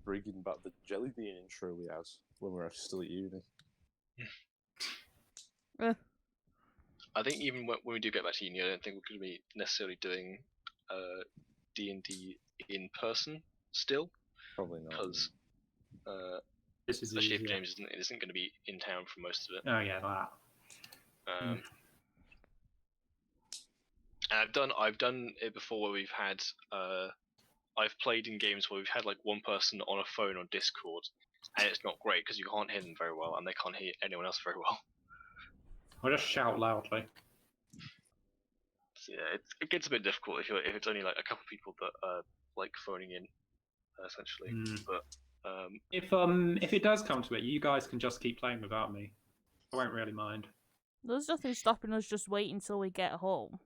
bringing back the Jelly Bean intro we had when we were still at uni. I think even when we do get back to uni, I don't think we're going to be necessarily doing D&D in person still. Probably not. Because especially if James isn't going to be in town for most of it. Oh yeah, that. And I've done it before where we've had I've played in games where we've had like one person on a phone on Discord, and it's not great because you can't hear them very well, and they can't hear anyone else very well. Or just shout loudly. So, yeah, it gets a bit difficult if it's only like a couple of people that are like phoning in, essentially. But if it does come to it, you guys can just keep playing without me. I won't really mind. There's nothing stopping us just waiting until we get home.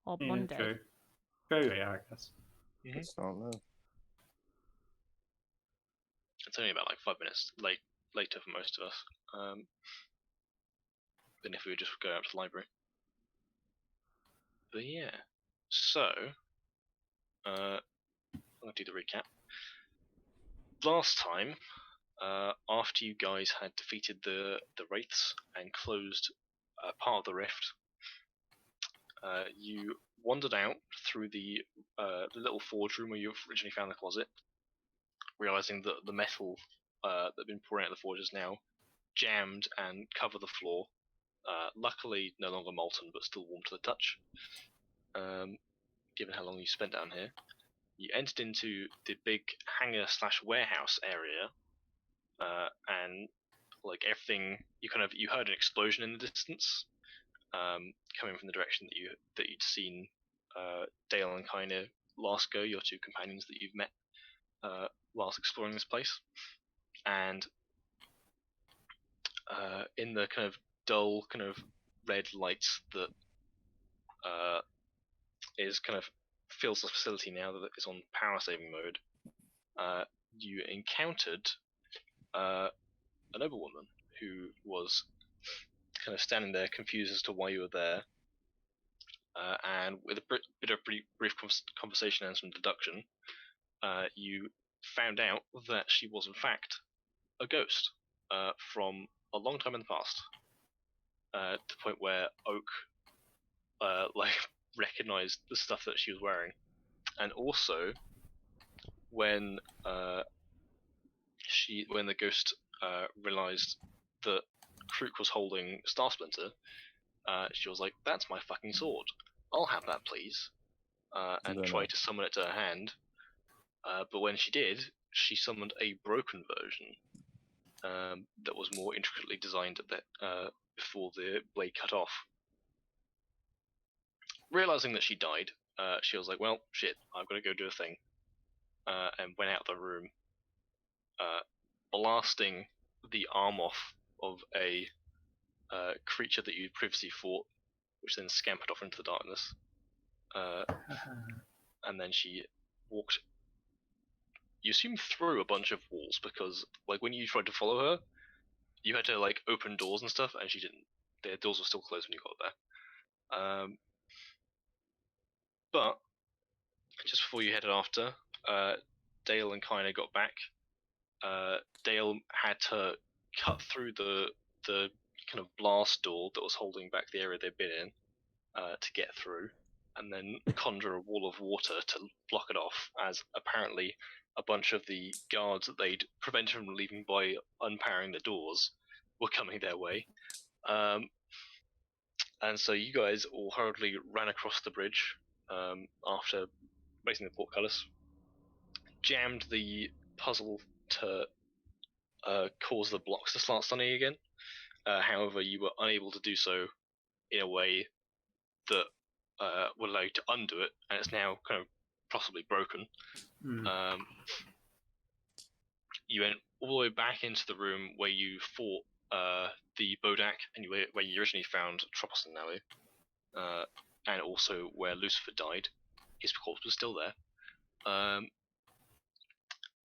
Or Monday. True. True, yeah, I guess. It's not, no. It's only about like 5 minutes later for most of us. Than if we would just go out to the library. But yeah, so I'll do the recap. Last time, after you guys had defeated the wraiths and closed part of the rift, you wandered out through the little forge room where you originally found the closet, realizing that the metal that had been pouring out of the forge is now jammed and covered the floor. Luckily, no longer molten, but still warm to the touch. Given how long you spent down here, you entered into the big hangar/warehouse area, and like everything, you heard an explosion in the distance, coming from the direction that you'd seen Dale and Kaine last go, your two companions that you've met whilst exploring this place, and in the kind of dull kind of red lights that is kind of fills the facility now that it's on power saving mode, you encountered a noblewoman who was kind of standing there confused as to why you were there, and with a bit of brief conversation and some deduction, you found out that she was in fact a ghost from a long time in the past, to the point where Oak recognized the stuff that she was wearing, and also when the ghost realized that Krook was holding Star Splinter, she was like, "That's my fucking sword. I'll have that, please," and tried to summon it to her hand. But when she did, she summoned a broken version that was more intricately designed before the blade cut off. Realizing that she died, she was like, "Well, shit, I've got to go do a thing," and went out of the room, blasting the arm off of a creature that you'd previously fought, which then scampered off into the darkness. And then she walked, you assume, through a bunch of walls, because like when you tried to follow her, you had to like open doors and stuff, and she didn't. The doors were still closed when you got there. But just before you headed after, Dale and Kaine got back. Dale had to cut through the kind of blast door that was holding back the area they'd been in to get through, and then conjure a wall of water to block it off, as apparently a bunch of the guards that they'd prevented from leaving by unpowering the doors were coming their way. And so you guys all hurriedly ran across the bridge after raising the portcullis, jammed the puzzle to cause the blocks to start stunning again. However, you were unable to do so in a way that would allow you to undo it, and it's now kind of possibly broken. You went all the way back into the room where you fought the Bodak, and where you originally found Tropos and Nalu, and also where Lucifer died. His corpse was still there.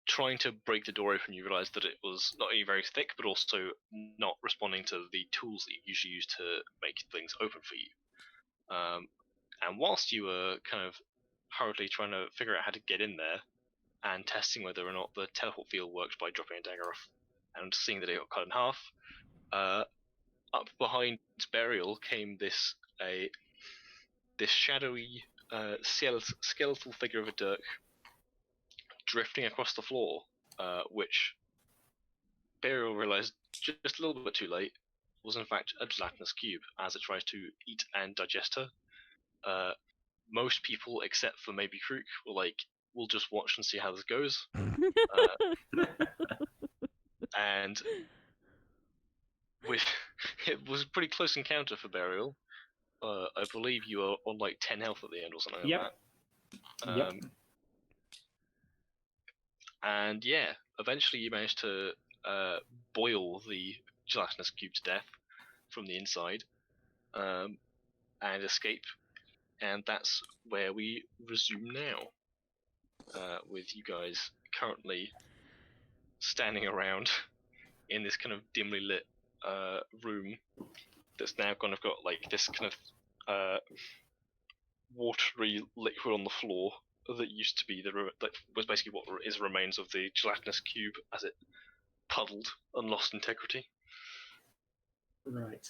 Trying to break the door open, you realised that it was not only very thick, but also not responding to the tools that you usually use to make things open for you. And whilst you were kind of hurriedly trying to figure out how to get in there, and testing whether or not the teleport field works by dropping a dagger off, and seeing that it got cut in half. Up behind Burial came this shadowy skeletal figure of a Dirk drifting across the floor, which Burial realized just a little bit too late was in fact a gelatinous cube as it tries to eat and digest her. Most people, except for maybe Krook, were like, we'll just watch and see how this goes. And it was a pretty close encounter for Burial. I believe you are on like 10 health at the end or something like that. Yep. And yeah, eventually you managed to boil the gelatinous cube to death from the inside and escape. And that's where we resume now, with you guys currently standing around in this kind of dimly lit room that's now kind of got like this kind of watery liquid on the floor that used to be that was basically what is remains of the gelatinous cube as it puddled and lost integrity. Right.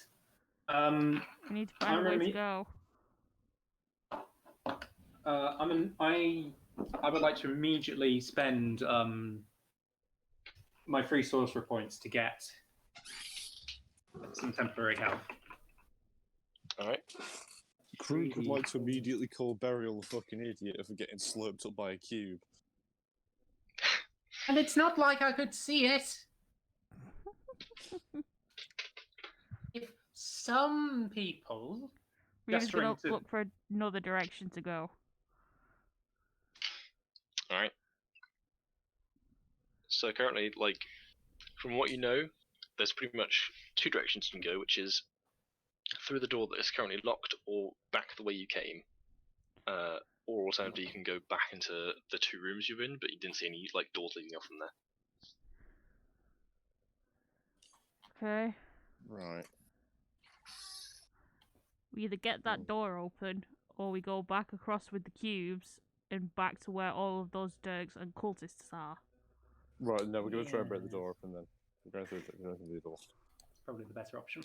We need to find a way to go. I would like to immediately spend my free sorcerer points to get some temporary health. Alright. Krook would like to immediately call Burial a fucking idiot for getting slurped up by a cube. And it's not like I could see it. If some people We're just gonna to... look for another direction to go. Alright. So currently, like, from what you know, there's pretty much two directions you can go, which is through the door that is currently locked, or back the way you came. Or alternatively, you can go back into the two rooms you're in, but you didn't see any like doors leading off from there. Okay. Right. We either get that door open, or we go back across with the cubes and back to where all of those Dirks and cultists are. Right, no, we're going to try and break the door open then. We're going through the door. Probably the better option.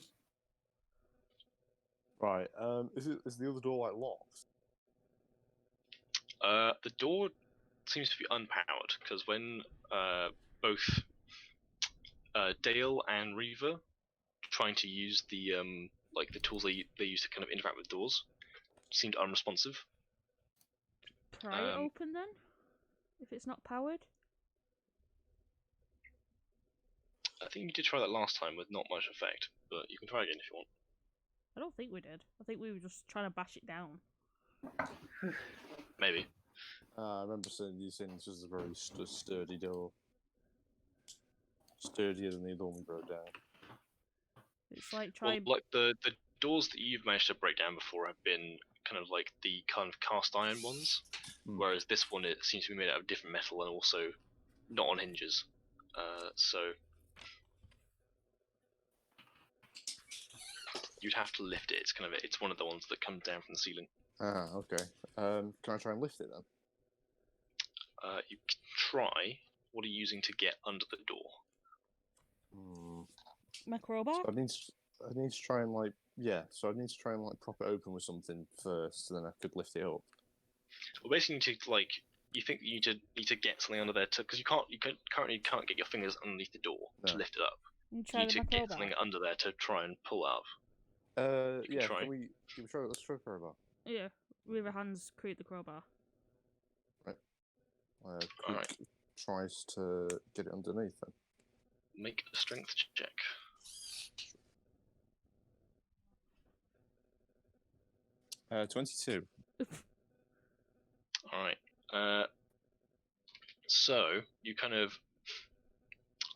Right, is the other door, like, locked? The door seems to be unpowered, because when both Dale and Reaver trying to use the like the tools they use to kind of interact with doors seemed unresponsive. Try it open then, if it's not powered. I think you did try that last time with not much effect, but you can try again if you want. I don't think we did. I think we were just trying to bash it down. Maybe. I remember saying these things was a very sturdy door. Sturdier than the other one we broke down. It's like trying. Well, like the doors that you've managed to break down before have been kind of like the kind of cast iron ones, whereas this one it seems to be made out of different metal and also not on hinges. So you'd have to lift it. It's one of the ones that comes down from the ceiling. Ah, okay. Can I try and lift it then? You can try. What are you using to get under the door? My crowbar? So I need to try and so I need to try and prop it open with something first, so then I could lift it up. Well, basically, you need to you think you need to get something under there because you currently can't get your fingers underneath the door to lift it up. You need to get something under there to try and pull up. Yeah. Try. Let's try crowbar. Yeah, with our hands create the crowbar. Right. Alright. Tries to get it underneath then. Make a strength check. Uh, 22. Alright. So you kind of,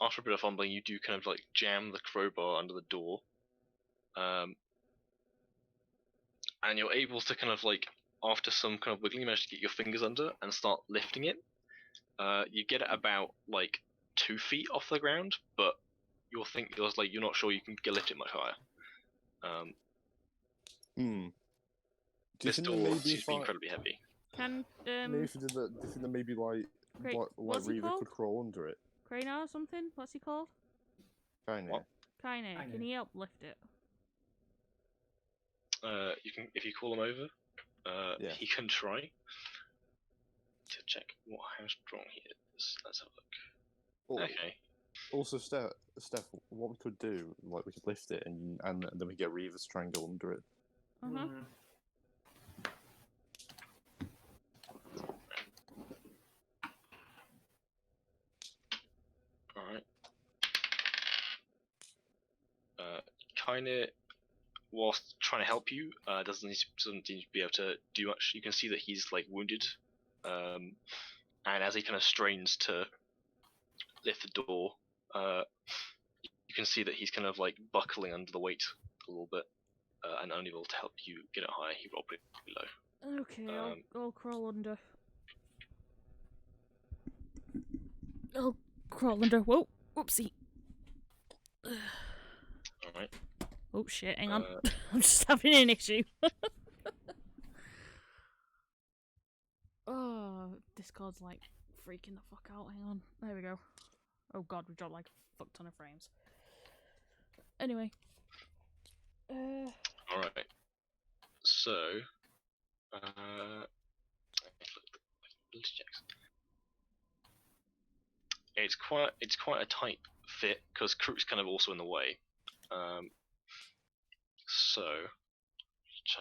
after a bit of fumbling, you do kind of jam the crowbar under the door. And you're able to kind of after some kind of wiggling, you manage to get your fingers under and start lifting it. You get it about 2 feet off the ground, but you're not sure you can lift it much higher. This door seems to be incredibly heavy. Can Maybe if you did that, do you think that maybe Great. Like What's he Reaver called? could crawl under it. Crana or something? What's he called? Kind What? of. Kaine. Kaine. Can he help lift it? You can, if you call him over, Yeah. he can try to check how strong he is. Let's have a look. Okay. Also, Steph, what we could do, like we could lift it and then we get Reaver to try and go under it. Uh-huh. Alright. Kinda, whilst trying to help you, doesn't need to be able to do much. You can see that he's like wounded, and as he kind of strains to lift the door, you can see that he's kind of like buckling under the weight a little bit, and only able to help you get it higher. He rolled pretty low. Okay, I'll crawl under. I'll crawl under. Whoa, whoopsie. Alright. Oh shit, hang on. I'm just having an issue. Oh, Discord's like freaking the fuck out. Hang on. There we go. Oh god, we've dropped like a fuck ton of frames. Anyway. Alright. So, checks. It's quite a tight fit because Krook's kind of also in the way. So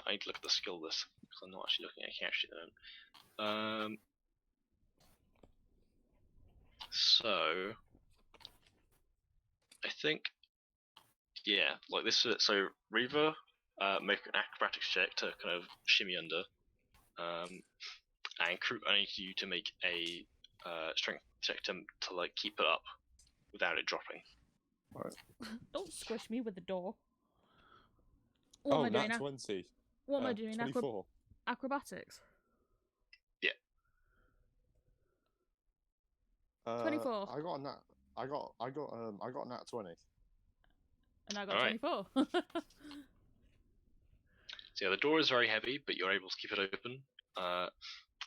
I need to look at the skill list because I'm not actually looking at it actually then. So I think, yeah, like this. So Reaver, make an acrobatics check to kind of shimmy under, and Krook, I need you to make a strength check to like keep it up without it dropping. Alright. Don't squish me with the door. What am I doing? 20. What am I doing? 24. Acrobatics. Yeah. 24. I got a nat. I got a nat 20. And I got Alright. 24. So yeah, the door is very heavy, but you're able to keep it open.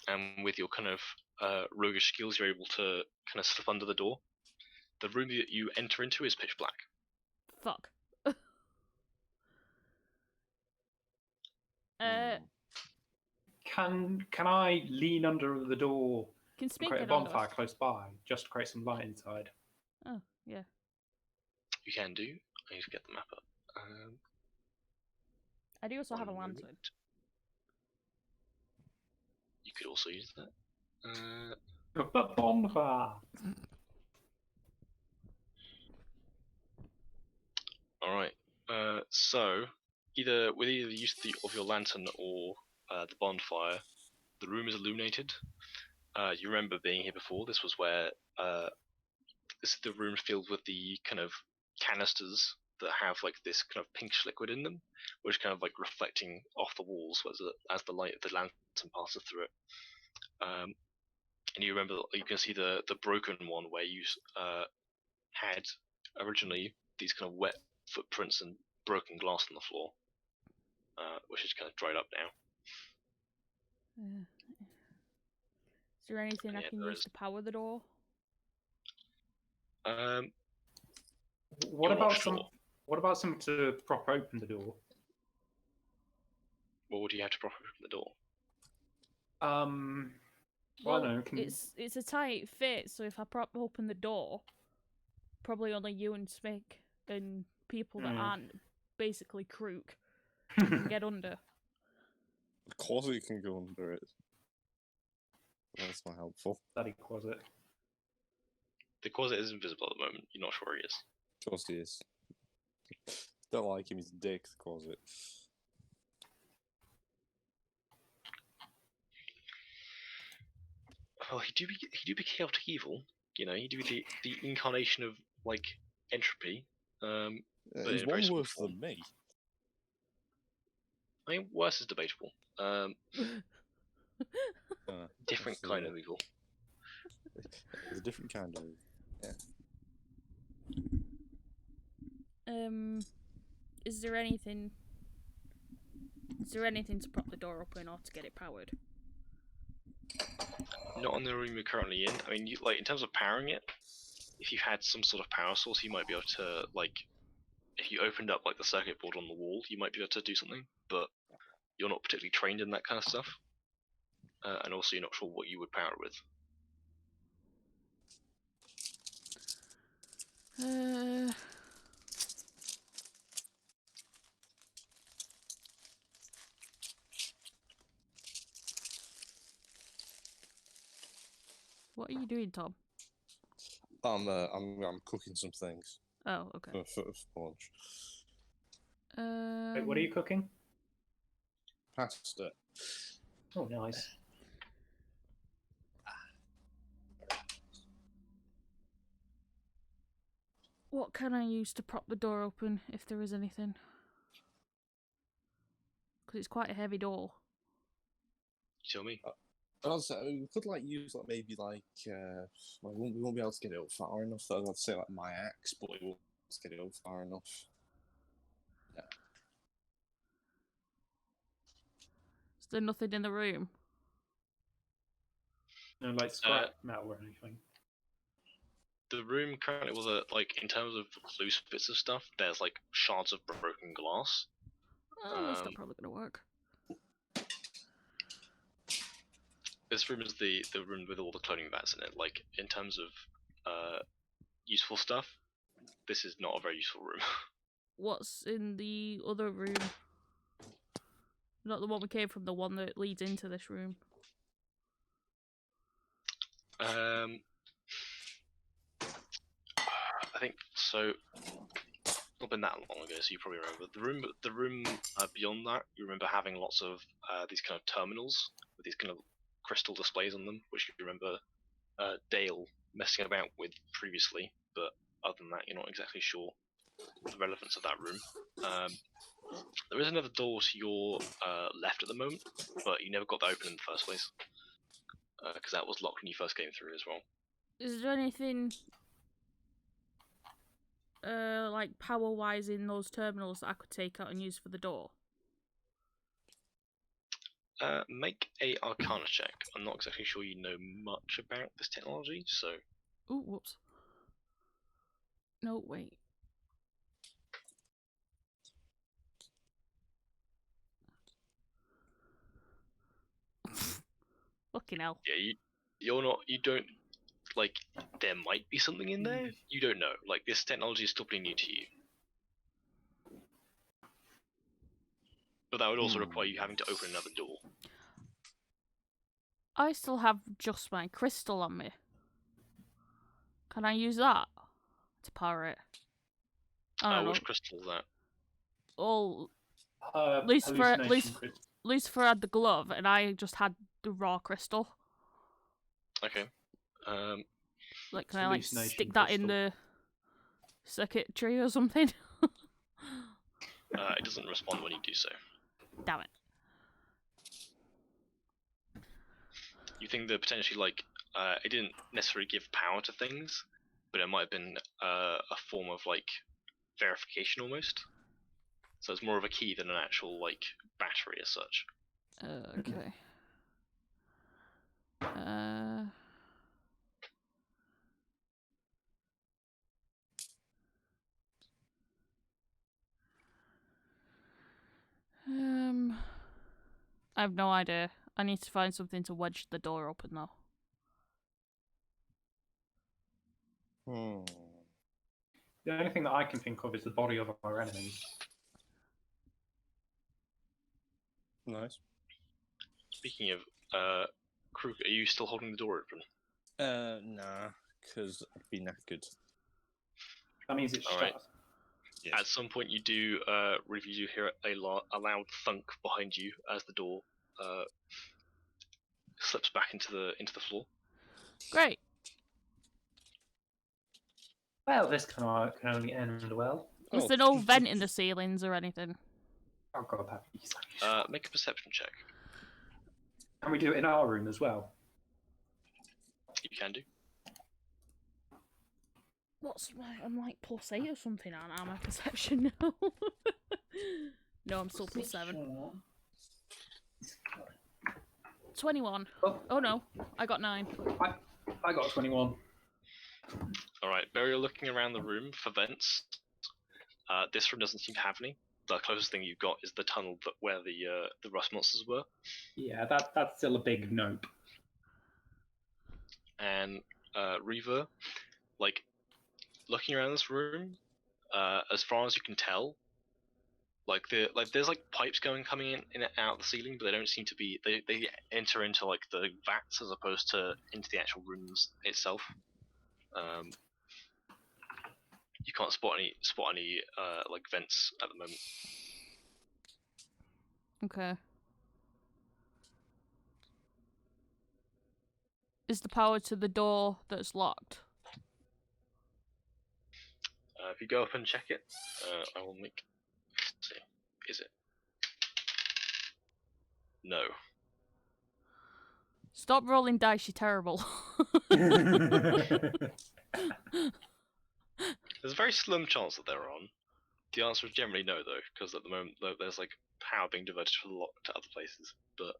And with your kind of roguish skills, you're able to kind of slip under the door. The room that you enter into is pitch black. Fuck. Can I lean under the door Can and Spink create a get under? bonfire close by, just to create some light inside? Oh, yeah. You can do. I need to get the map up. I do also have a one lantern. moment. You could also use that. But bonfire. All right. So either with either the use of your lantern or the bonfire, the room is illuminated. You remember being here before. This was where this is the room filled with the kind of canisters that have like this kind of pinkish liquid in them, which kind of like reflecting off the walls as the light of the lantern passes through it. And you remember, you can see the broken one where you had originally these kind of wet footprints and broken glass on the floor, which is kind of dried up now. Is there anything I Yeah, can there use is. to power the door? What You're not about sure. What about something to prop open the door? What would you have to prop open the door? Well, no, it's a tight fit, so if I prop open the door, probably only you and Spink and people that aren't basically Krook can get under. Of course we can go under it. That's not helpful. That equals it. The closet is invisible at the moment. You're not sure where he is. Of course he is. Don't like him, he's a dick, the closet. Well, he do be chaotic evil. You know, he do be the incarnation of like entropy. But He's in a very one small worse form. than me. I mean, worse is debatable. Different kind of evil. It's a different kind of. Yeah. Is there anything to prop the door open or to get it powered? Not on the room you're currently in. I mean, like in terms of powering it, if you had some sort of power source, you might be able to like, if you opened up like the circuit board on the wall, you might be able to do something. But you're not particularly trained in that kind of stuff, and also you're not sure what you would power it with. What are you doing, Tom? I'm cooking some things Oh, okay. for lunch. Wait, what are you cooking? Pasta. Oh, nice. What can I use to prop the door open, if there is anything? Because it's quite a heavy door. You tell me. Also, we could like use like maybe like we won't be able to get it up far enough. So I'd say like my axe, but we won't be able to get it up far enough. Yeah. Is there nothing in the room? No, like scrap metal or anything. The room currently was like in terms of loose bits of stuff. There's like shards of broken glass. Oh, that's not probably gonna work. This room is the room with all the cloning vats in it. Like in terms of useful stuff, this is not a very useful room. What's in the other room? Not the one we came from, the one that leads into this room. I think so. Not been that long ago, so you probably remember the room beyond that. You remember having lots of these kind of terminals with these kind of crystal displays on them, which you remember Dale messing about with previously. But other than that, you're not exactly sure the relevance of that room. There is another door to your left at the moment, but you never got that open in the first place because that was locked when you first came through as well. Is there anything like power-wise in those terminals that I could take out and use for the door? Make a Arcana check. I'm not exactly sure you know much about this technology, so... Ooh, whoops. No, wait. Fucking hell. Yeah, you don't, like, there might be something in there, you don't know. Like, this technology is still pretty new to you. But that would also require you having to open another door. I still have just my crystal on me. Can I use that to power it? I don't know. Which crystal is that? Oh, Lucifer had the glove, and I just had the raw crystal. Okay. Like, can I like stick that in the circuitry or something? It doesn't respond when you do so. Damn it. You think that potentially, like, it didn't necessarily give power to things, but it might have been a form of, like, verification almost. So it's more of a key than an actual, like, battery as such. Okay. I have no idea. I need to find something to wedge the door open though. The only thing that I can think of is the body of our enemies. Nice. Speaking of, Kruk, are you still holding the door open? Nah, because I'd be knackered. That means it's shut. Alright. Yes. At some point you do hear a loud thunk behind you as the door slips back into the floor. Great. Well, this can only end well. Is there no vent in the ceilings or anything? Oh god, that'd be make a perception check. Can we do it in our room as well? You can do. I'm like +8 or something, aren't I? My perception now. No, I'm still +7. 21. Oh, Oh no, I got 9. I got 21. All right, Burial looking around the room for vents. This room doesn't seem to have any. The closest thing you've got is the tunnel where the rust monsters were. Yeah, that's still a big nope. And Reaver, like looking around this room, as far as you can tell, there's like pipes coming in and out of the ceiling, but they don't seem to be. They enter into like the vats as opposed to into the actual rooms itself. You can't spot any like vents at the moment. Okay. Is the power to the door that's locked? If you go up and check it, I will make. Let's see, is it? No. Stop rolling dice, you're terrible. There's a very slim chance that they're on. The answer is generally no, though, because at the moment there's like power being diverted to other places. But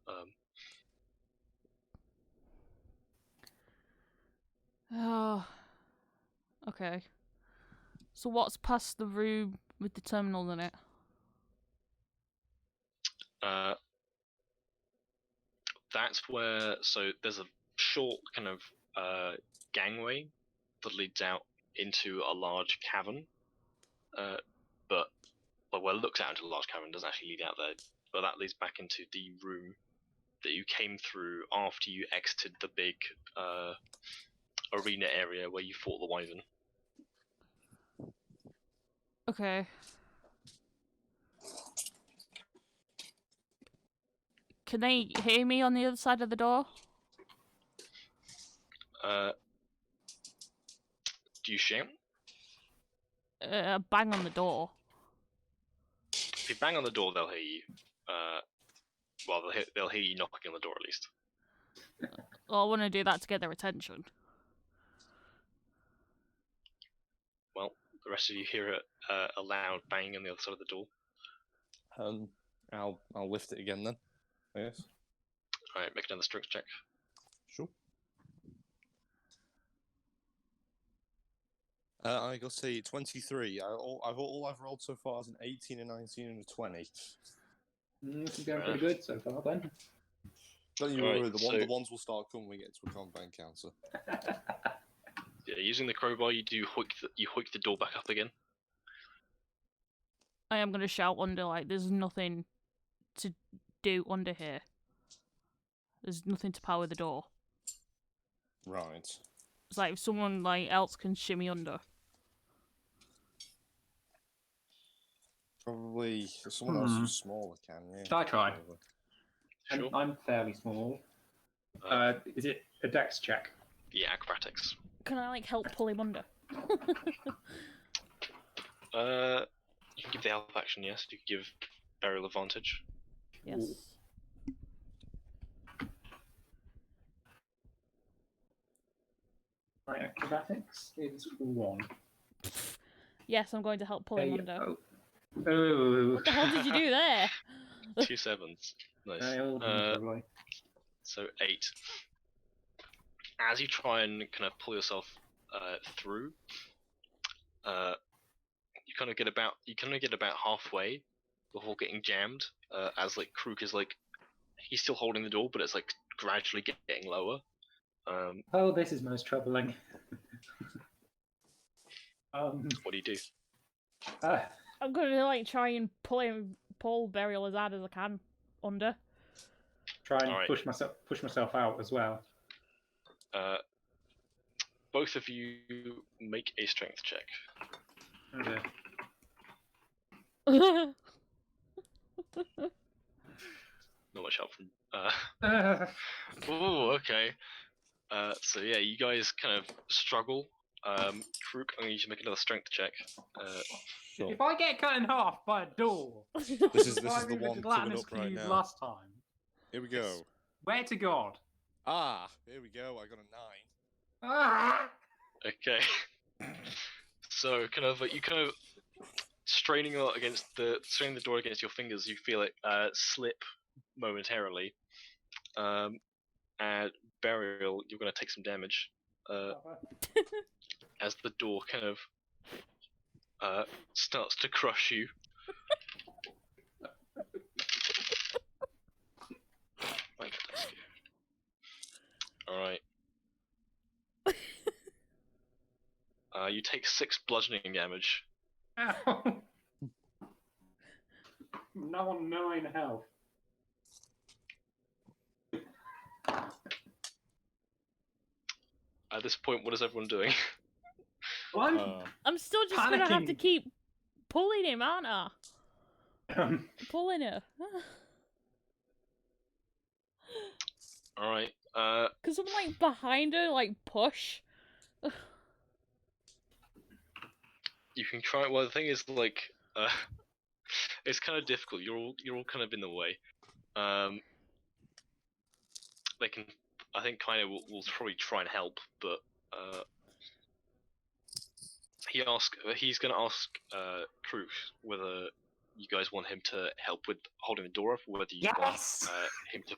Oh. Okay. So what's past the room with the terminal in it? that's where. So there's a short kind of gangway that leads out into a large cavern. Well, it looks out into a large cavern, doesn't actually lead out there. But that leads back into the room that you came through after you exited the big arena area where you fought the wyvern. Okay. Can they hear me on the other side of the door? Do you shout? Bang on the door. If you bang on the door, they'll hear you. Well, they'll hear you knocking on the door at least. Well, I want to do that to get their attention. Well, the rest of you hear a loud bang on the other side of the door. I'll lift it again then. Yes. All right, make another strength check. Sure. I got to 23. All I've rolled so far is an 18, a 19, and a 20. This is going pretty good so far then. Don't you Alright, worry, the so- ones will start coming when we get to a combat encounter. Yeah, using the crowbar, you hoik the door back up again. I am going to shout under, like, there's nothing to do under here. There's nothing to power the door. Right. It's like if someone like else can shimmy under. Probably someone else who's smaller can, yeah. Shall I try? Probably. Sure. I'm fairly small. Is it a dex check? Yeah, acrobatics. Can I like help pull him under? You can give the help action, yes. You can give burial advantage. Yes. Ooh. My acrobatics is 1. Yes, I'm going to help pull him Hey, under. oh. What the hell did you do there? 2 sevens. Nice. Probably. So 8. As you try and kind of pull yourself through, you kind of get about halfway before getting jammed. As like Kruk is like, he's still holding the door, but it's like gradually getting lower. Oh, this is most troubling. What do you do? I'm going to like try and pull Burial as hard as I can under. Try and Alright. push myself out as well. Both of you make a strength check. Okay. Not much help from. Oh, okay. So yeah, you guys kind of struggle. Kruk, I'm going to need you to make another strength check. Sure. If I get cut in half by a door, This is the one coming up right now. last time. Here we go. Where to God? Ah, here we go. I got a 9. Ah! Okay. So you straining the door against your fingers, you feel it slip momentarily. and Burial, you're going to take some damage as the door kind of starts to crush you. Alright. You take 6 bludgeoning damage. Ow! Now on 9 health. At this point, what is everyone doing? Well, I'm still just gonna have to panicking. keep pulling him, aren't I? I'm Pulling her. Alright. Because I'm like behind her, like push. You can try. Well, the thing is, like, it's kind of difficult. You're all kind of in the way. They can. I think kind of will probably try and help, but he's going to ask Kruk whether you guys want him to help with holding the door up, or whether you want him to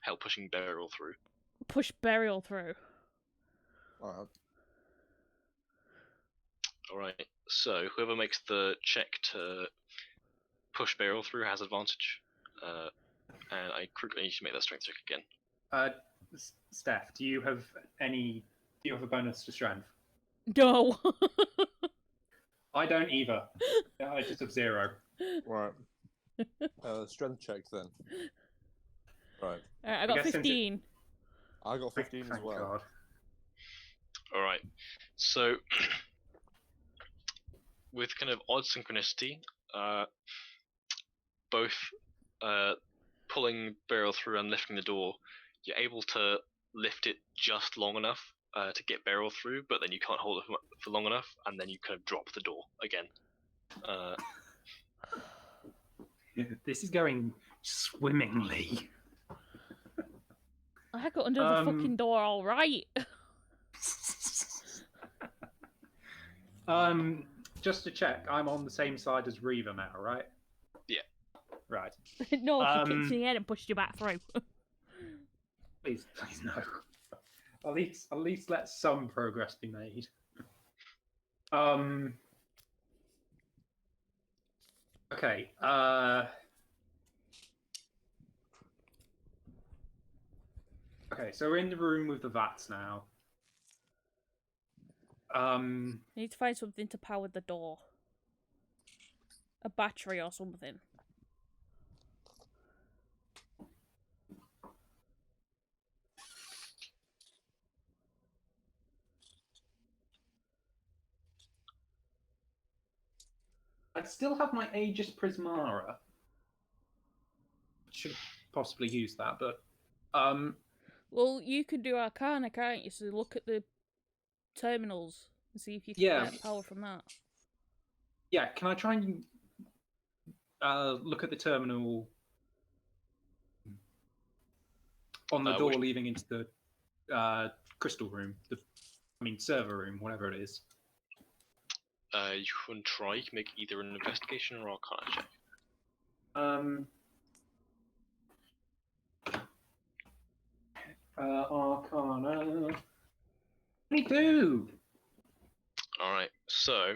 help pushing Burial through. Push Burial through. Alright. Alright, so whoever makes the check to push Burial through has advantage. And I need to make that strength check again. Steph, do you have a bonus to strength? No. I don't either. I just have 0. Right. Strength check then. Right. Alright, I got guess since 15. I got 15 as Thank well. God. Alright, so with kind of odd synchronicity, both pulling Burial through and lifting the door, you're able to lift it just long enough to get Burial through, but then you can't hold it for long enough, and then you kind of drop the door again. This is going swimmingly. I got under the fucking door all right. Just to check, I'm on the same side as Reaver now, right? Yeah. Right. No, she kicked you in the head and pushed you back through. Please no. At least let some progress be made. Okay. Okay, so we're in the room with the vats now. You need to find something to power the door. A battery or something. I still have my Aegis Prismara. Should possibly use that, but Well, you could do Arcana, can't you? So look at the terminals and see if you can get power from that. yeah, can I try and look at the terminal on the door leading into the crystal room? Server room, whatever it is. You can try. You can make either an investigation or Arcana check. Arcana. 22. All right. So,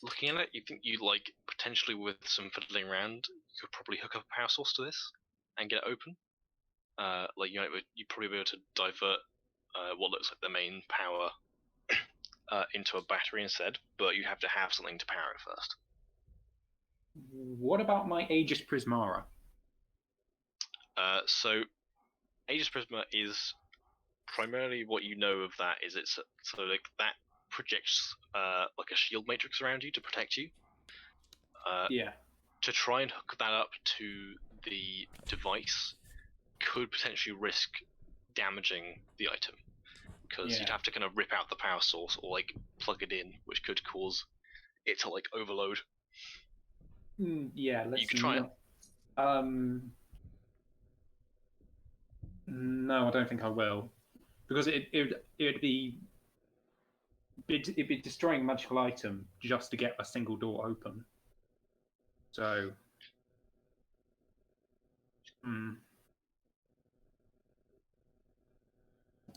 looking at it, you think you like potentially with some fiddling around, you could probably hook up a power source to this and get it open. Like you'd probably be able to divert what looks like the main power into a battery instead, but you have to have something to power it first. What about my Aegis Prismara? So Aegis Prisma is primarily what you know of that is it's so like that projects like a shield matrix around you to protect you. Yeah. To try and hook that up to the device could potentially risk damaging the item, because you'd have to kind of rip out the power source or like plug it in, which could cause it to like overload. Yeah, let's. You could try it. No, I don't think I will, because it'd be destroying a magical item just to get a single door open. So,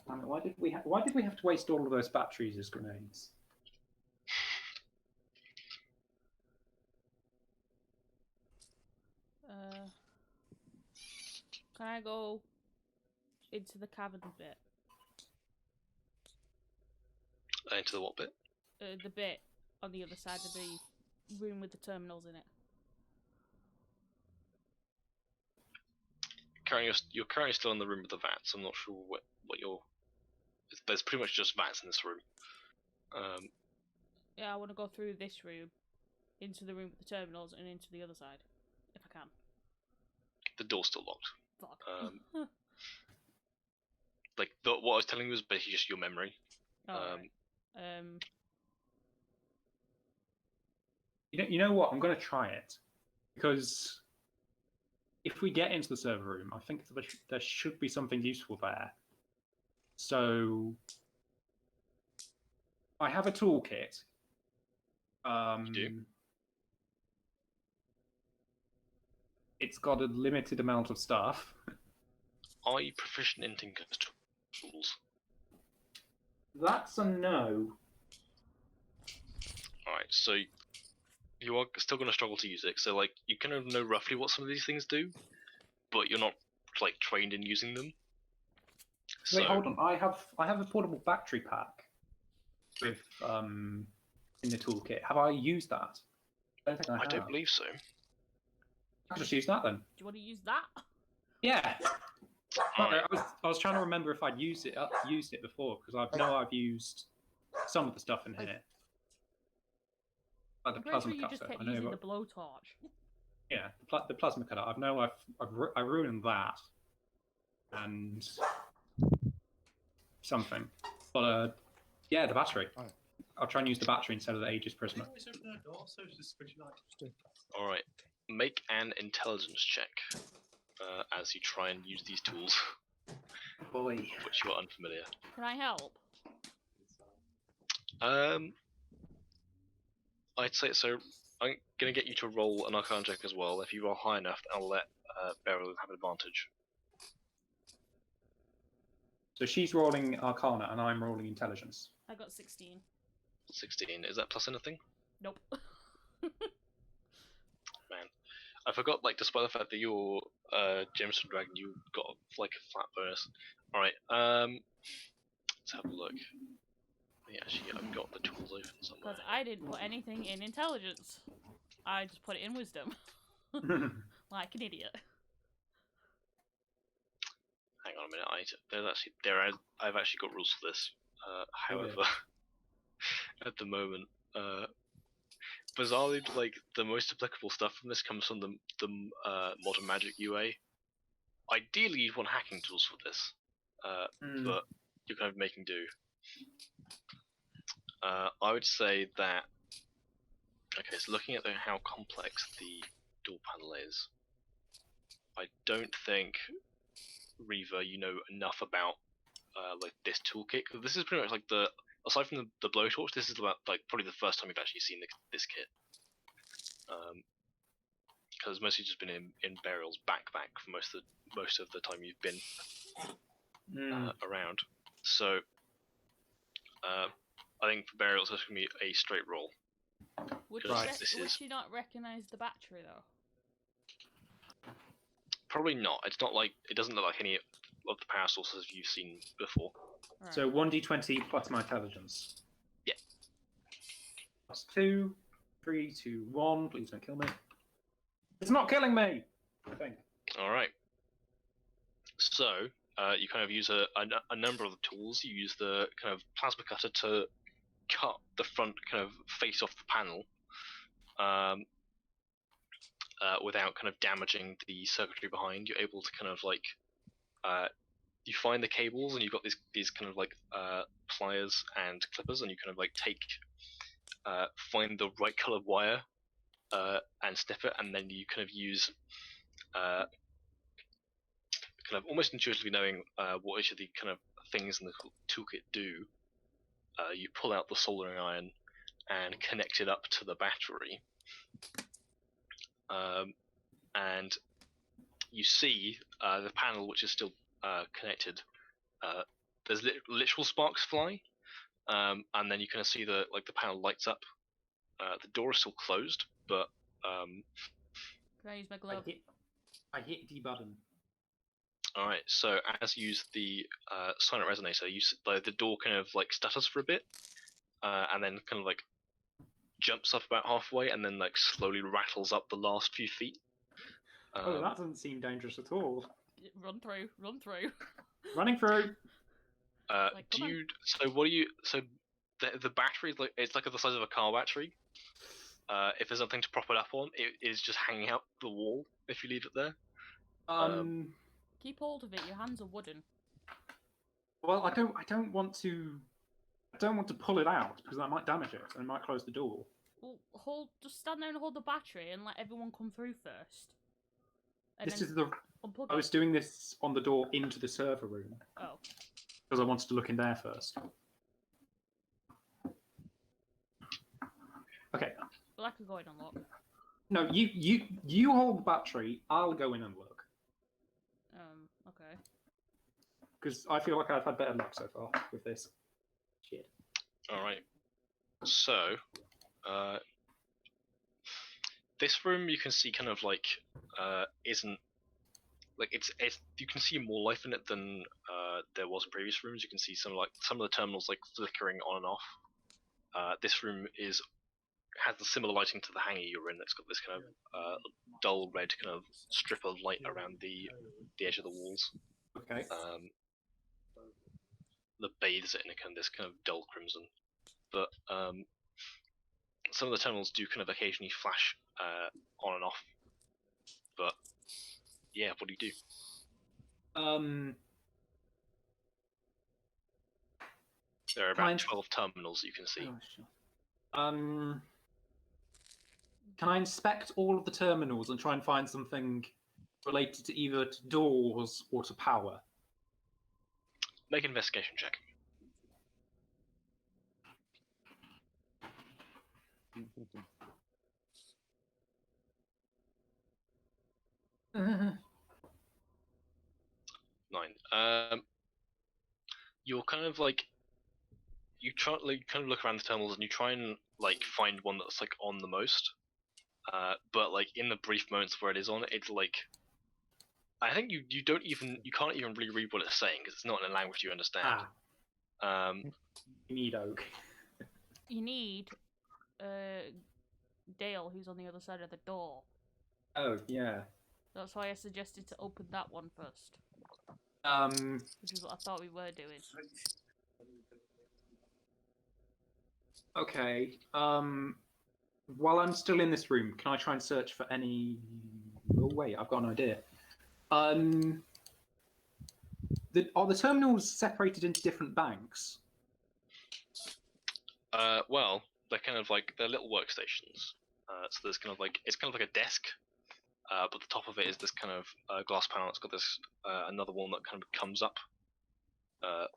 Damn it, why did we have to waste all of those batteries as grenades? Can I go into the cavern bit? Into the what bit? The bit on the other side of the room with the terminals in it. You're currently still in the room with the vats. I'm not sure what you're. There's pretty much just vats in this room. Yeah, I want to go through this room, into the room with the terminals, and into the other side, if I can. The door's still locked. Fuck. Like what I was telling you was basically just your memory. Right. You know what? I'm going to try it because if we get into the server room, I think there should be something useful there. So I have a toolkit. You do? It's got a limited amount of stuff. Are you proficient in Tinker's tools? That's a no. Alright, so you are still going to struggle to use it. So like you kind of know roughly what some of these things do, but you're not like trained in using them. Wait, hold on. I have a portable battery pack with in the toolkit. Have I used that? I don't think I have. I don't believe so. I'll just use that then. Do you want to use that? Yeah. Alright. I was trying to remember if I'd used it before because I know I've used some of the stuff in here. Like the I'm pretty plasma sure you cutter. just kept I know using the blowtorch. Yeah, the plasma cutter. I know I've ruined that, and something. But yeah, the battery. Right. I'll try and use the battery instead of the Aegis Prisma. Alright. Make an intelligence check as you try and use these tools, Boy. which you are unfamiliar. Can I help? I'd say so. I'm gonna get you to roll an Arcana check as well. If you roll high enough, I'll let Beryl have advantage. So she's rolling Arcana and I'm rolling Intelligence. I got 16. 16. Is that plus anything? Nope. Man, I forgot. Like, despite the fact that you're Jameson Dragon, you got like a flat bonus. All right. Let's have a look. Yeah, actually, I've got the tools open somewhere. Because I didn't put anything in intelligence. I just put it in wisdom. Like an idiot. Hang on a minute. I've actually got rules for this. However, at the moment, bizarrely, like the most applicable stuff from this comes from the Modern Magic UA. Ideally, you'd want hacking tools for this, but you're kind of making do. I would say that. Okay, so looking at how complex the door panel is, I don't think, Reaver, you know enough about like this toolkit. This is pretty much like aside from the blowtorch, this is about like probably the first time you've actually seen this kit. Because it's mostly just been in Beryl's backpack for most of the time you've been around. So I think for Beryl, it's just gonna be a straight roll. Would she not recognise the battery though? Probably not. It's not like it doesn't look like any of the power sources you've seen before. Right. So 1d20 plus my intelligence. Yeah. Plus 2, 3, 2, 1. Please don't kill me. It's not killing me! I think. Alright. So, you kind of use a number of the tools. You use the kind of plasma cutter to cut the front kind of face off the panel without kind of damaging the circuitry behind. You're able to kind of like you find the cables and you've got these kind of like pliers and clippers, and you kind of like find the right color wire and snip it, and then you kind of use kind of almost intuitively knowing what each of the kind of things in the toolkit do. You pull out the soldering iron and connect it up to the battery, and you see the panel, which is still connected. there's literal sparks fly, and then you kind of see the panel lights up. The door is still closed, but Can I use my glove? I hit D button. all right. So as you use the silent resonator, the door kind of like stutters for a bit, and then kind of like jumps up about halfway, and then like slowly rattles up the last few feet. Oh, that doesn't seem dangerous at all. Run through, run through. Running through. Like, come on. So what do you? So the battery is like it's like the size of a car battery. If there's nothing to prop it up on, it is just hanging out the wall if you leave it there. Keep hold of it. Your hands are wooden. Well, I don't want to pull it out because that might damage it and might close the door. Well, just stand there and hold the battery and let everyone come through first. And I was doing this on the door into the server room. Oh. Because I wanted to look in there first. Okay. Well, I could go in and look. No, you hold the battery. I'll go in and look. Okay. Because I feel like I've had better luck so far with this. Shit. All right. So, this room you can see kind of like isn't like it's you can see more life in it than there was in previous rooms. You can see some of the terminals like flickering on and off. This room has the similar lighting to the hangar you're in. It's got this kind of dull red kind of strip of light around the edge of the walls. Okay. That bathes it in this kind of dull crimson. But some of the terminals do kind of occasionally flash on and off. But yeah, what do you do? There are about 12 terminals you can see. Oh, sure. Can I inspect all of the terminals and try and find something related to either to doors or to power? Make an investigation check. Nine. You're kind of like you try kind of look around the terminals and you try and like find one that's like on the most. But like in the brief moments where it is on, it's like I think you can't even really read what it's saying because it's not in a language you understand. You need Oak. You need Dale, who's on the other side of the door. Oh yeah. That's why I suggested to open that one first. Which is what I thought we were doing. Okay. While I'm still in this room, can I try and search for any? Oh wait, I've got an idea. Are the terminals separated into different banks? Well, they're kind of like they're little workstations. So there's kind of like it's kind of like a desk, but the top of it is this kind of glass panel. It's got this another one that kind of comes up, a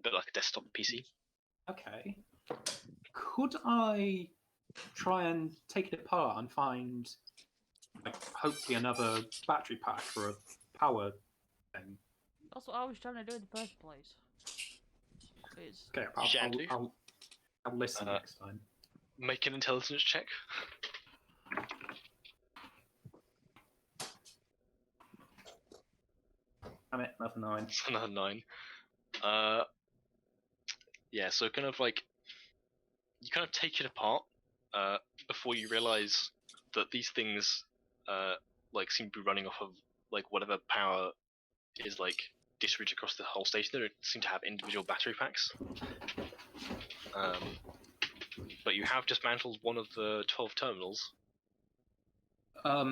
bit like a desktop PC. Okay. Could I try and take it apart and find, like, hopefully another battery pack for a power thing? That's what I was trying to do in the first place. Okay, I'll listen next time. Make an intelligence check. Damn it, another 9. It's another 9. Yeah, so kind of like you kind of take it apart before you realize that these things like seem to be running off of like whatever power is like distributed across the whole station. They don't seem to have individual battery packs. But you have dismantled one of the 12 terminals. Are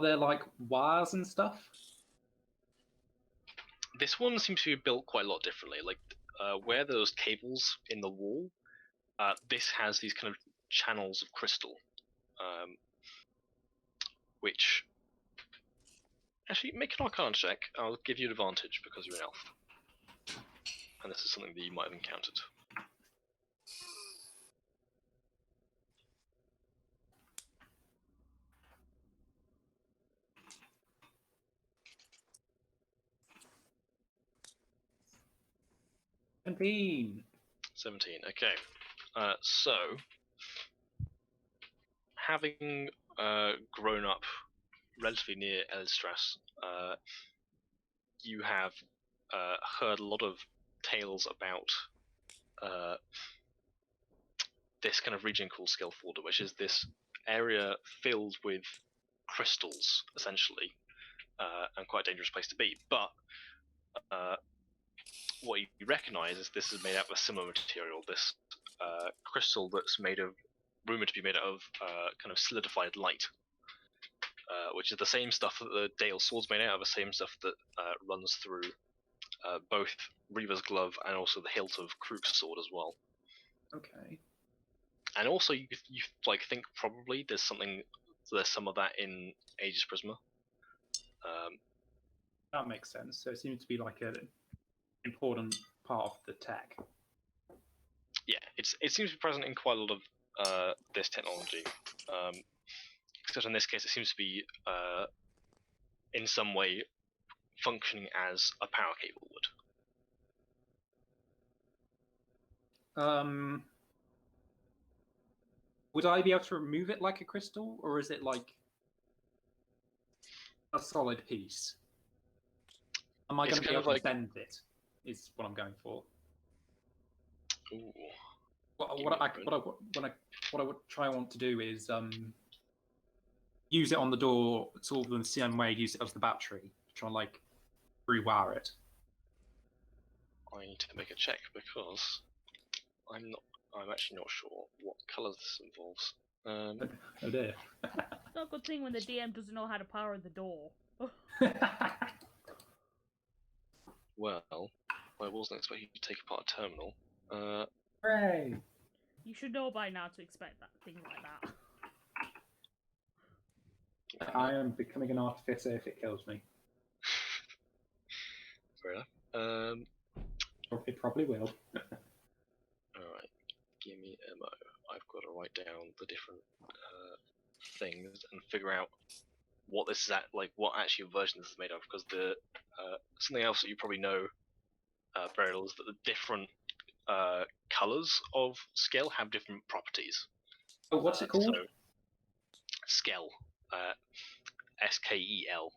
there like wires and stuff? This one seems to be built quite a lot differently. Like where there's cables in the wall, this has these kind of channels of crystal, which actually make an Arcana check. I'll give you an advantage because you're an elf, and this is something that you might have encountered. 17. 17. Okay. So, having grown up relatively near Elstras, you have heard a lot of tales about this kind of region called Skelforder, which is this area filled with crystals, essentially, and quite a dangerous place to be. But what you recognise is this is made out of a similar material. This crystal that's rumored to be made out of kind of solidified light, which is the same stuff that the Dale sword's made out of, the same stuff that runs through both Reaver's glove and also the hilt of Krook's sword as well. Okay. And also, you like think probably there's some of that in Aegis Prisma. That makes sense. So it seems to be like an important part of the tech. Yeah, it seems to be present in quite a lot of this technology. Except in this case, it seems to be in some way functioning as a power cable would. Would I be able to remove it like a crystal, or is it like a solid piece? Am I going to be able to bend it? Is what I'm going for. Ooh. What I would want to do is use it on the door, sort of in the same way, use it as the battery, try and like rewire it. I need to make a check because I'm actually not sure what colour this involves. Oh dear. It's not a good thing when the DM doesn't know how to power the door. Well, I wasn't expecting you to take apart a terminal. Hooray! You should know by now to expect that thing like that. I am becoming an artificer if it kills me. Fair enough. It probably will. Alright, give me ammo. I've got to write down the different things and figure out what this is what actual version this is made of, because the something else that you probably know very little is that the different colours of Skell have different properties. Oh, what's it called? So, Skell. Skel.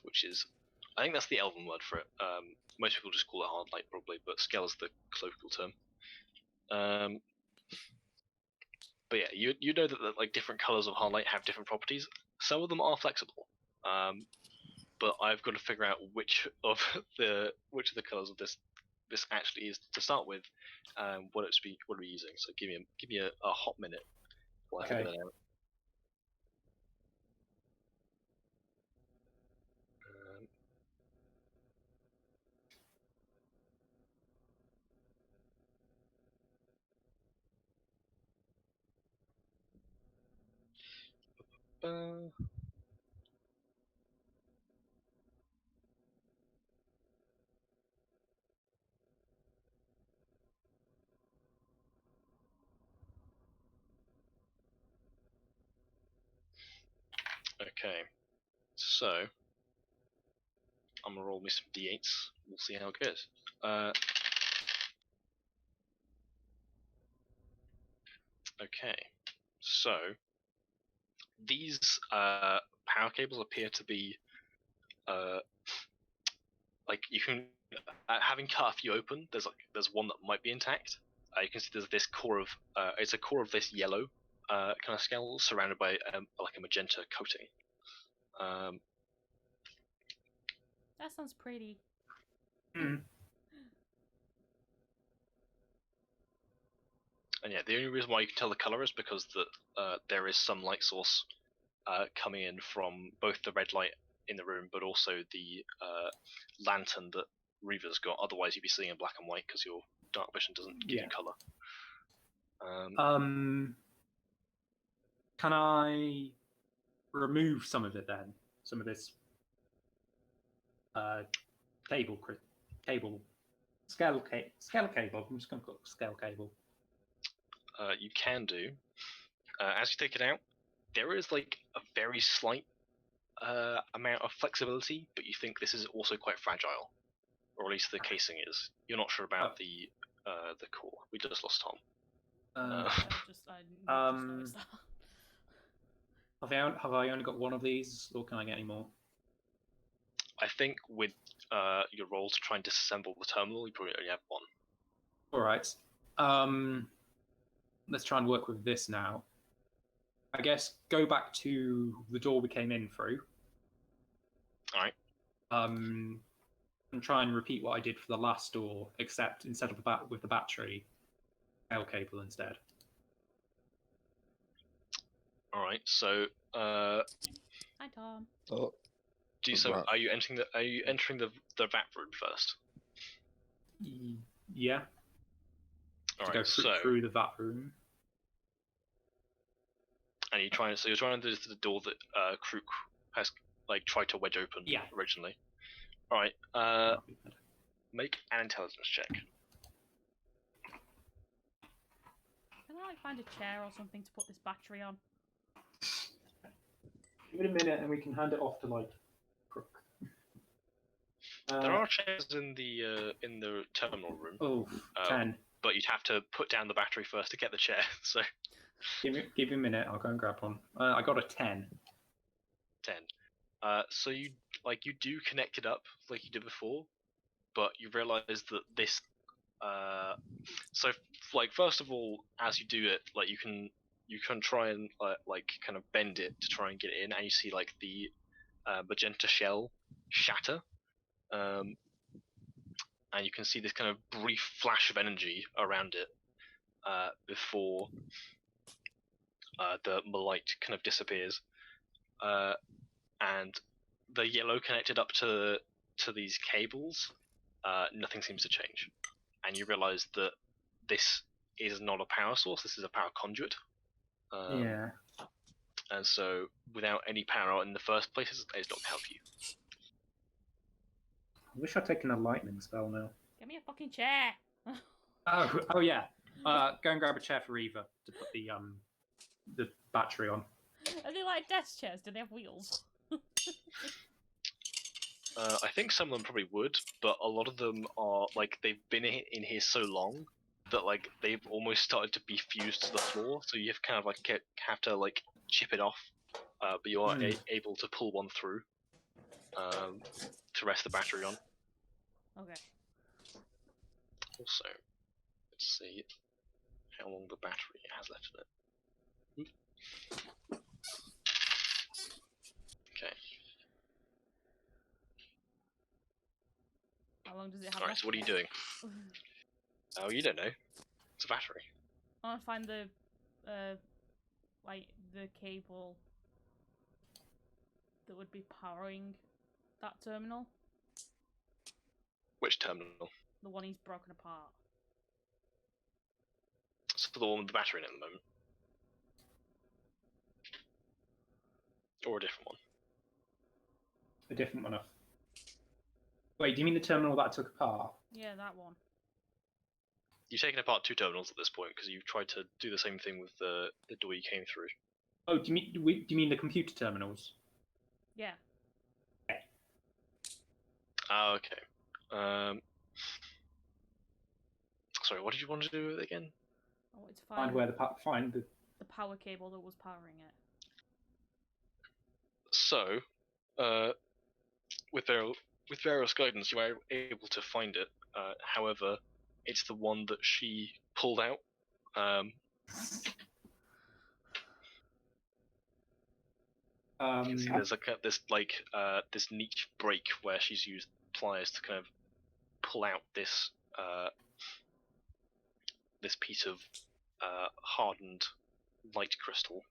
Which is, I think that's the Elven word for it. Most people just call it hard light probably, but Skell is the colloquial term. But yeah, you know that like different colors of hard light have different properties. Some of them are flexible, but I've got to figure out which of the colors of this actually is to start with, what are we using. So give me a hot minute while I figure that out. Okay, so I'm gonna roll me some d8s. We'll see how it goes. Okay, so these power cables appear to be like you can having cut a few open. There's one that might be intact. You can see there's this core of it's a core of this yellow kind of skeleton surrounded by like a magenta coating. That sounds pretty. Mm. And yeah, the only reason why you can tell the color is because there is some light source coming in from both the red light in the room, but also the lantern that Reaver's got. Otherwise, you'd be seeing in black and white because your dark vision doesn't give you color. Can I remove some of it then? Some of this scale cable. I'm just going to call it scale cable. You can do. As you take it out, there is like a very slight amount of flexibility, but you think this is also quite fragile, or at least the casing is. You're not sure about the core. We just lost Tom. I just noticed that. Have I only got one of these, or can I get any more? I think with your role to try and disassemble the terminal, you probably only have one. All right. Let's try and work with this now. I guess go back to the door we came in through. All right. And try and repeat what I did for the last door, except instead of with the battery, L cable instead. All right. So, Hi, Tom. Oh, so are you entering the vat room first? Yeah. All To right. go through the vat room. And you're trying to do the door that Krook has tried to wedge open originally. All right. Make an intelligence check. Can I find a chair or something to put this battery on? Give it a minute, and we can hand it off to Krook. There are chairs in the terminal room. Oh, 10. But you'd have to put down the battery first to get the chair. So give me a minute. I'll go and grab one. I got a 10. 10. So you do connect it up like you did before, but you realise that this. So first of all, as you do it, you can try and kind of bend it to try and get it in, and you see the magenta shell shatter. And you can see this kind of brief flash of energy around it before the light kind of disappears, and the yellow connected up to these cables, nothing seems to change, and you realize that this is not a power source. This is a power conduit. Yeah. And so, without any power in the first place, it's not going to help you. I wish I'd taken a lightning spell now. Give me a fucking chair. Oh yeah. Go and grab a chair for Eva to put the battery on. Are they like desk chairs? Do they have wheels? I think some of them probably would, but a lot of them are they've been in here so long that they've almost started to be fused to the floor. So you have kind of have to chip it off, but you are able to pull one through to rest the battery on. Okay. Also, let's see how long the battery has left in it. Okay. How long does it have? Alright, so what are you doing? Oh, you don't know. It's a battery. I want to find the the cable that would be powering that terminal. Which terminal? The one he's broken apart. So the one with the battery in it at the moment. Or a different one. A different one. Wait, do you mean the terminal that I took apart? Yeah, that one. You've taken apart two terminals at this point because you've tried to do the same thing with the door you came through. Oh, do you mean the computer terminals? Yeah. Ah, okay. Sorry, what did you want to do with it again? I wanted to find the power cable that was powering it. So, with various guidance, you are able to find it. However, it's the one that she pulled out. You can see there's this neat break where she's used pliers to kind of pull out this this piece of hardened light crystal.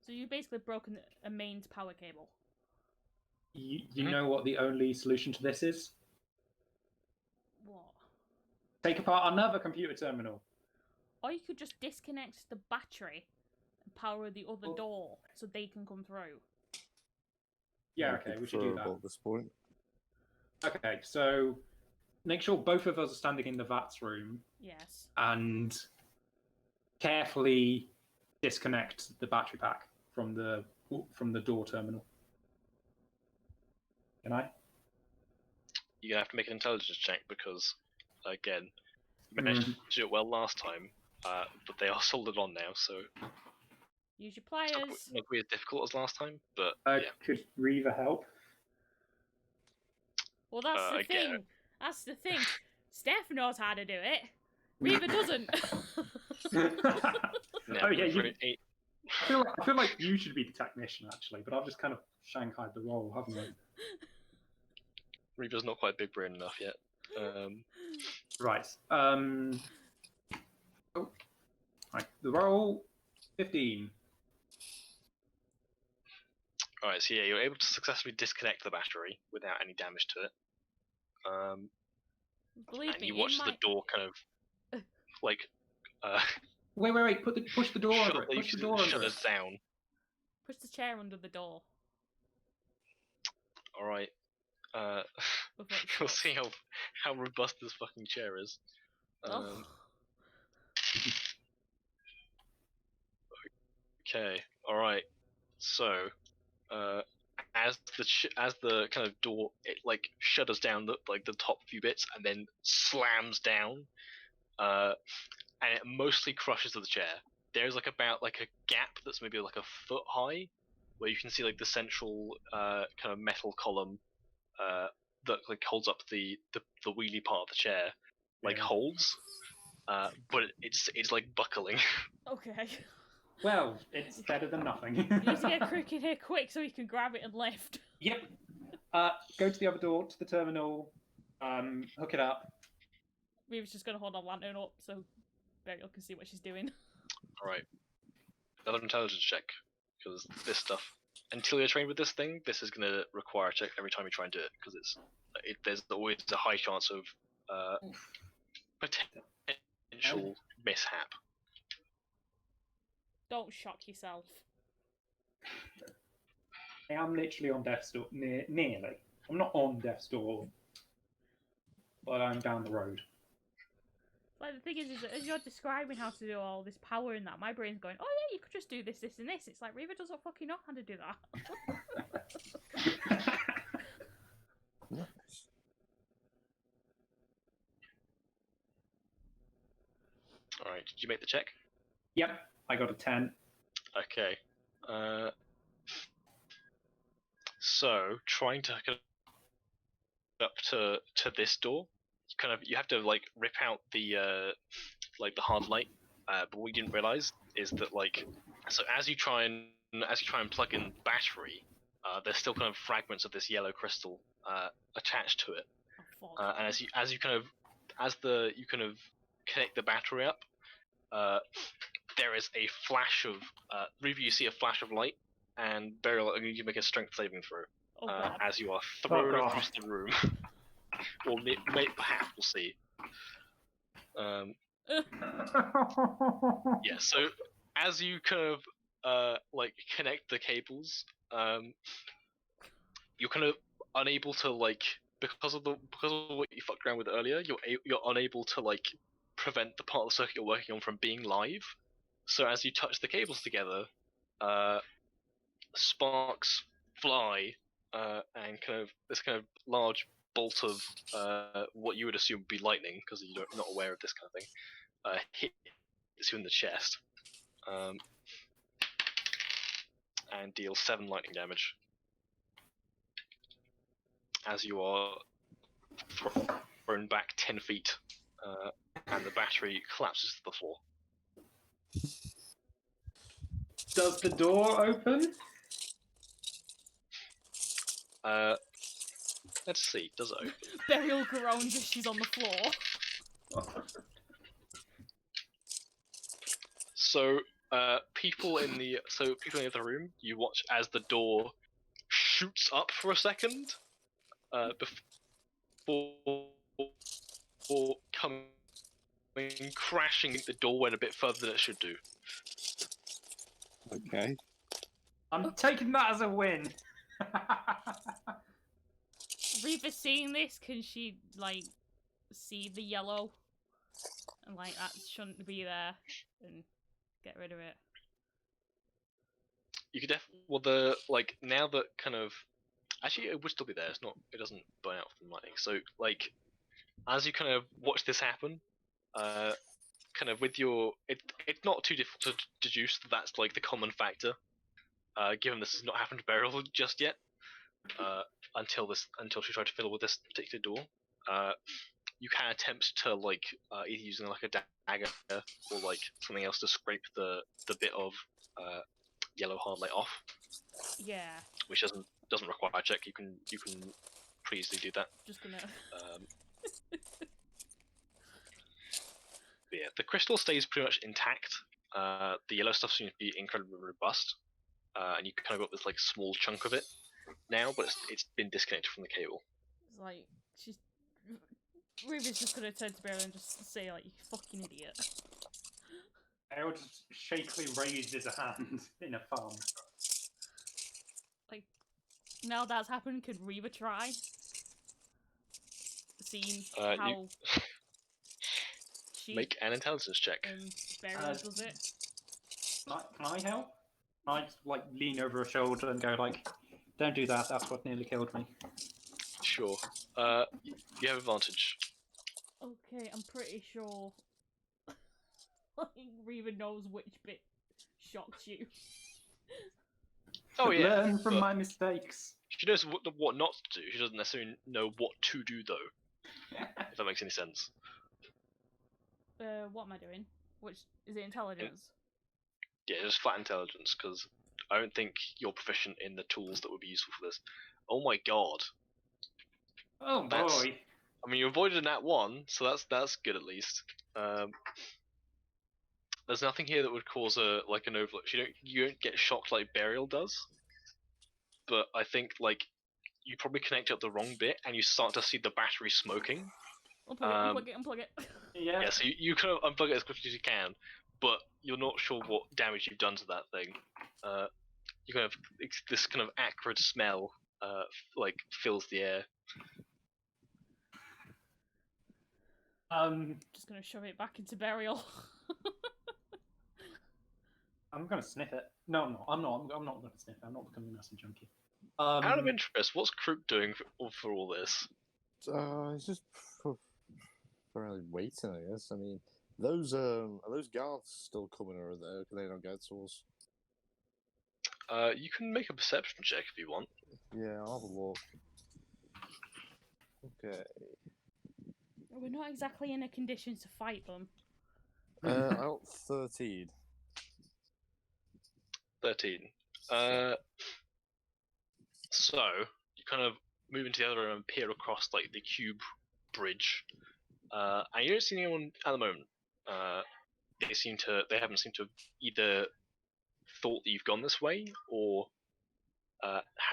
So you've basically broken a mains power cable. You know what the only solution to this is? What? Take apart another computer terminal. Or you could just disconnect the battery and power the other door so they can come through. Yeah, okay, we should do that. At this point. Okay, so make sure both of us are standing in the VATS room. Yes. And carefully disconnect the battery pack from the door terminal. Can I? you're gonna have to make an intelligence check because, again, you managed to do it well last time, but they are soldered on now, so Use your it's pliers. not quite as difficult as last time. But yeah, Could Reva help? Well, that's the I get thing. it. That's the thing. Steph knows how to do it. Reva doesn't. No, Oh, yeah, for you- eight- I feel like you should be the technician, actually, but I've just kind of shanghaied the role, haven't I? Reaper's not quite big brain enough yet. Right. Right. The roll 15. Alright, so yeah, you're able to successfully disconnect the battery without any damage to it. Believe And me, you watch it the might... door kind of like Wait. Push the door over it. Push the door over shutters it. down. Push the chair under the door. Alright. Before it We'll shuts. see how robust this fucking chair is. Oh. Okay, alright. So, as the kind of door, it like shutters down the top few bits and then slams down, and it mostly crushes the chair. There's about a gap that's maybe like a foot high, where you can see like the central kind of metal column that like holds up the wheelie part of the chair, holds, but it's like buckling. Okay. Well, it's better than nothing. You need to get Crick in here quick so he can grab it and lift. Yep. Go to the other door, to the terminal, hook it up. Reva's just gonna hold our lantern up so Burial can see what she's doing. Alright. Another intelligence check, because this stuff, until you're trained with this thing, this is going to require a check every time you try and do it, because there's always a high chance of potential mishap. Don't shock yourself. I am literally on death's door, nearly. I'm not on death's door, but I'm down the road. Like, the thing is that as you're describing how to do all this power and that, my brain's going, oh yeah, you could just do this, this, and this. It's like, Reva doesn't fucking know how to do that. Nice. Alright, did you make the check? Yep, I got a 10. Okay. So, trying to hook it up to this door, you have to rip out the the hard light. But what you didn't realize is that so as you try and plug in battery, there's still kind of fragments of this yellow crystal attached to it. Oh, fuck. And as you connect the battery up, there is a flash of Review. You see a flash of light, and Burial, you make a strength saving throw Oh, God. as you are thrown God. across the room. Or perhaps we'll see. Yeah. So as you kind of connect the cables, you're kind of unable to because of what you fucked around with earlier. You're unable to prevent the part of the circuit you're working on from being live. So as you touch the cables together, sparks fly, and this kind of large bolt of what you would assume would be lightning, because you're not aware of this kind of thing, hits you in the chest, and deals 7 lightning damage as you are thrown back 10 feet, and the battery collapses to the floor. Does the door open? Let's see, does it open? Burial groans as she's on the floor. So, people in the other room, you watch as the door shoots up for a second, before coming crashing into the door went a bit further than it should do. Okay. I'm taking that as a win. Reva seeing this, can she see the yellow and that shouldn't be there and get rid of it? You could now that kind of Actually, it would still be there. It's not. It doesn't burn out from lightning. So, like, as you kind of watch this happen, kind of with your, it's not too difficult to deduce that that's like the common factor. Given this has not happened to Beryl just yet, until she tried to fiddle with this particular door. You can attempt to like either using like a dagger or like something else to scrape the bit of yellow hard light off. Yeah. Which doesn't require a check. You can pretty easily do that. Just gonna. But yeah, the crystal stays pretty much intact. The yellow stuff seems to be incredibly robust, and you kind of got this like small chunk of it now, but it's been disconnected from the cable. It's like Ruby's just gonna turn to Beryl and just say like, "You fucking idiot." Beryl just shakily raises a hand in a thumb. Like, now that's happened, could Reba try? Seeing how she make an intelligence check. Beryl does it. Can I help? Can I just, like, lean over her shoulder and go like, "Don't do that. That's what nearly killed me." Sure. You have advantage. Okay, I'm pretty sure. Like, Reba knows which bit shocks you. Oh yeah. Learn from my mistakes. She knows what not to do. She doesn't necessarily know what to do though. If that makes any sense. What am I doing? Which is it? Intelligence. Yeah, just flat intelligence, because I don't think you're proficient in the tools that would be useful for this. Oh my god. Oh That's- boy. I mean, you avoided a nat 1, so that's good at least. There's nothing here that would cause an overload. You don't get shocked like Burial does. But I think like you probably connect up the wrong bit, and you start to see the battery smoking. Unplug it. Yeah. Yeah, so you kind of unplug it as quickly as you can, but you're not sure what damage you've done to that thing. You kind of this kind of acrid smell, like fills the air. Just gonna shove it back into Burial. I'm gonna sniff it. No, I'm not. I'm not gonna sniff it. I'm not becoming a massive junkie. Out of interest, what's Krook doing for all this? It's just probably waiting, I guess. I mean, are those guards still coming, or can they not get to us? You can make a perception check if you want. Yeah, I'll have a look. Okay. We're not exactly in a condition to fight them. I got 13. 13. So you kind of move into the other room and peer across like the cube bridge, and you don't see anyone at the moment. They haven't seemed to have either thought that you've gone this way or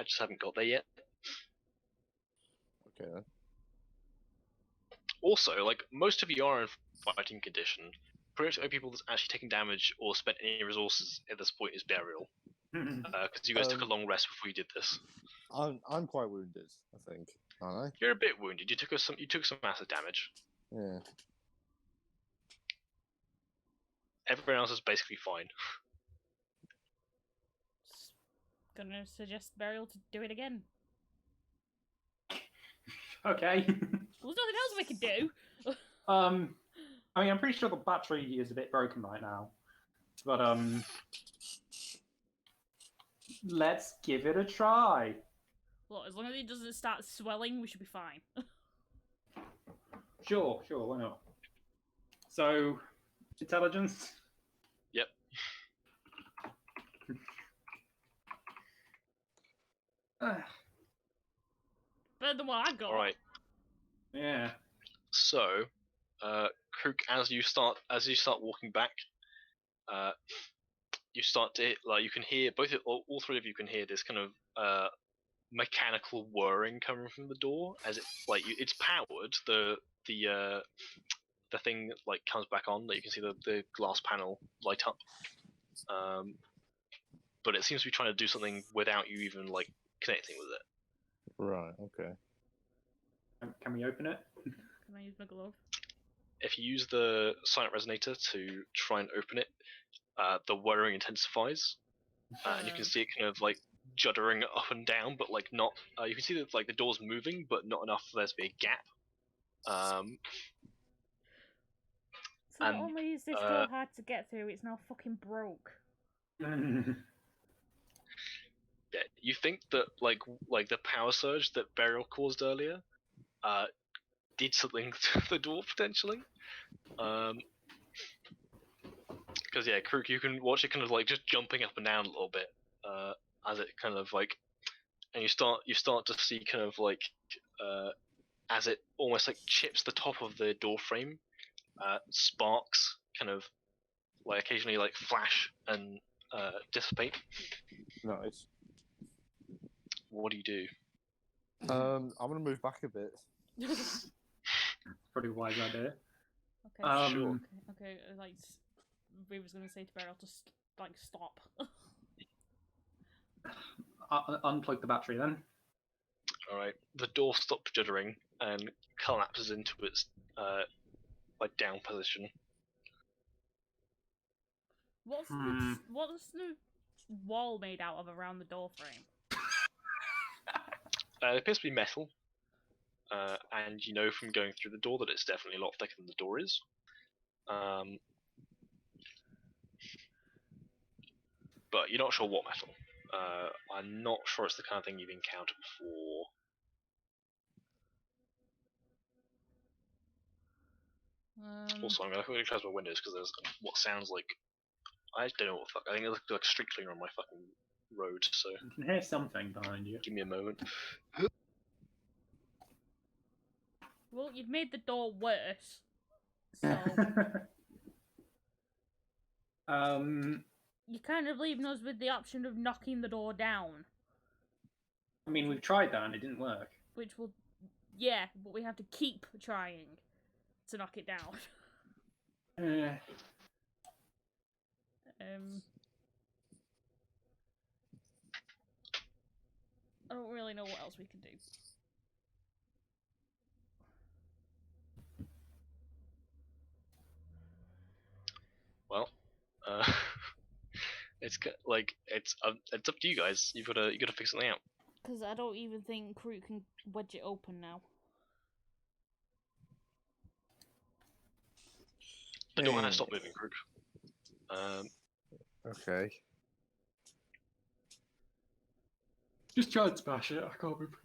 just haven't got there yet. Okay then. Also, like most of you are in fighting condition. Pretty much the only people that's actually taken damage or spent any resources at this point is Burial, because you guys took a long rest before you did this. I'm quite wounded, I think. Aren't I? You're a bit wounded. You took some massive damage. Yeah. Everyone else is basically fine. Gonna suggest Burial to do it again. Okay. Well, there's nothing else we can do. I mean, I'm pretty sure the battery is a bit broken right now, but let's give it a try. Look, as long as it doesn't start swelling, we should be fine. Sure, why not? So, intelligence. Yep. Better than what I got. All right. Yeah. So, Krook, as you start walking back, you start to you can hear all three of you can hear this kind of mechanical whirring coming from the door as it's powered. The thing like comes back on that you can see the glass panel light up, but it seems to be trying to do something without you even like connecting with it. Right. Okay. Can we open it? Can I use my glove? If you use the silent resonator to try and open it, the whirring intensifies, and you can see it kind of like juddering up and down, but like not. You can see that like the door's moving, but not enough for there to be a gap. So and, not only is this door hard to get through, it's now fucking broke. Yeah, you think that like the power surge that Burial caused earlier, did something to the door potentially. Because yeah, Kruk, you can watch it kind of like just jumping up and down a little bit, as it kind of like, and you start to see kind of like, as it almost like chips the top of the door frame, sparks kind of like occasionally like flash and dissipate. Nice. What do you do? I'm gonna move back a bit. Pretty wise idea. Okay. Sure. Okay. Like, we was gonna say to Beryl, just like stop. Unplug the battery then. All right. The door stops juddering and collapses into its like down position. What's the wall made out of around the door frame? It appears to be metal, and you know from going through the door that it's definitely a lot thicker than the door is. But you're not sure what metal. I'm not sure it's the kind of thing you've encountered before. Also, I'm going to quickly close my windows because there's what sounds like, I don't know what the fuck. I think there's like a street cleaner on my fucking road. So You can hear something behind you. give me a moment. Well, you've made the door worse. So you're kind of leaving us with the option of knocking the door down. I mean, we've tried that and it didn't work. Which will, yeah, but we have to keep trying to knock it down. I don't really know what else we can do. Well, it's like it's up to you guys. You gotta figure something out. Because I don't even think Crew can wedge it open now. The door has stopped moving, Krug. Okay. Just try and smash it. I can't remember.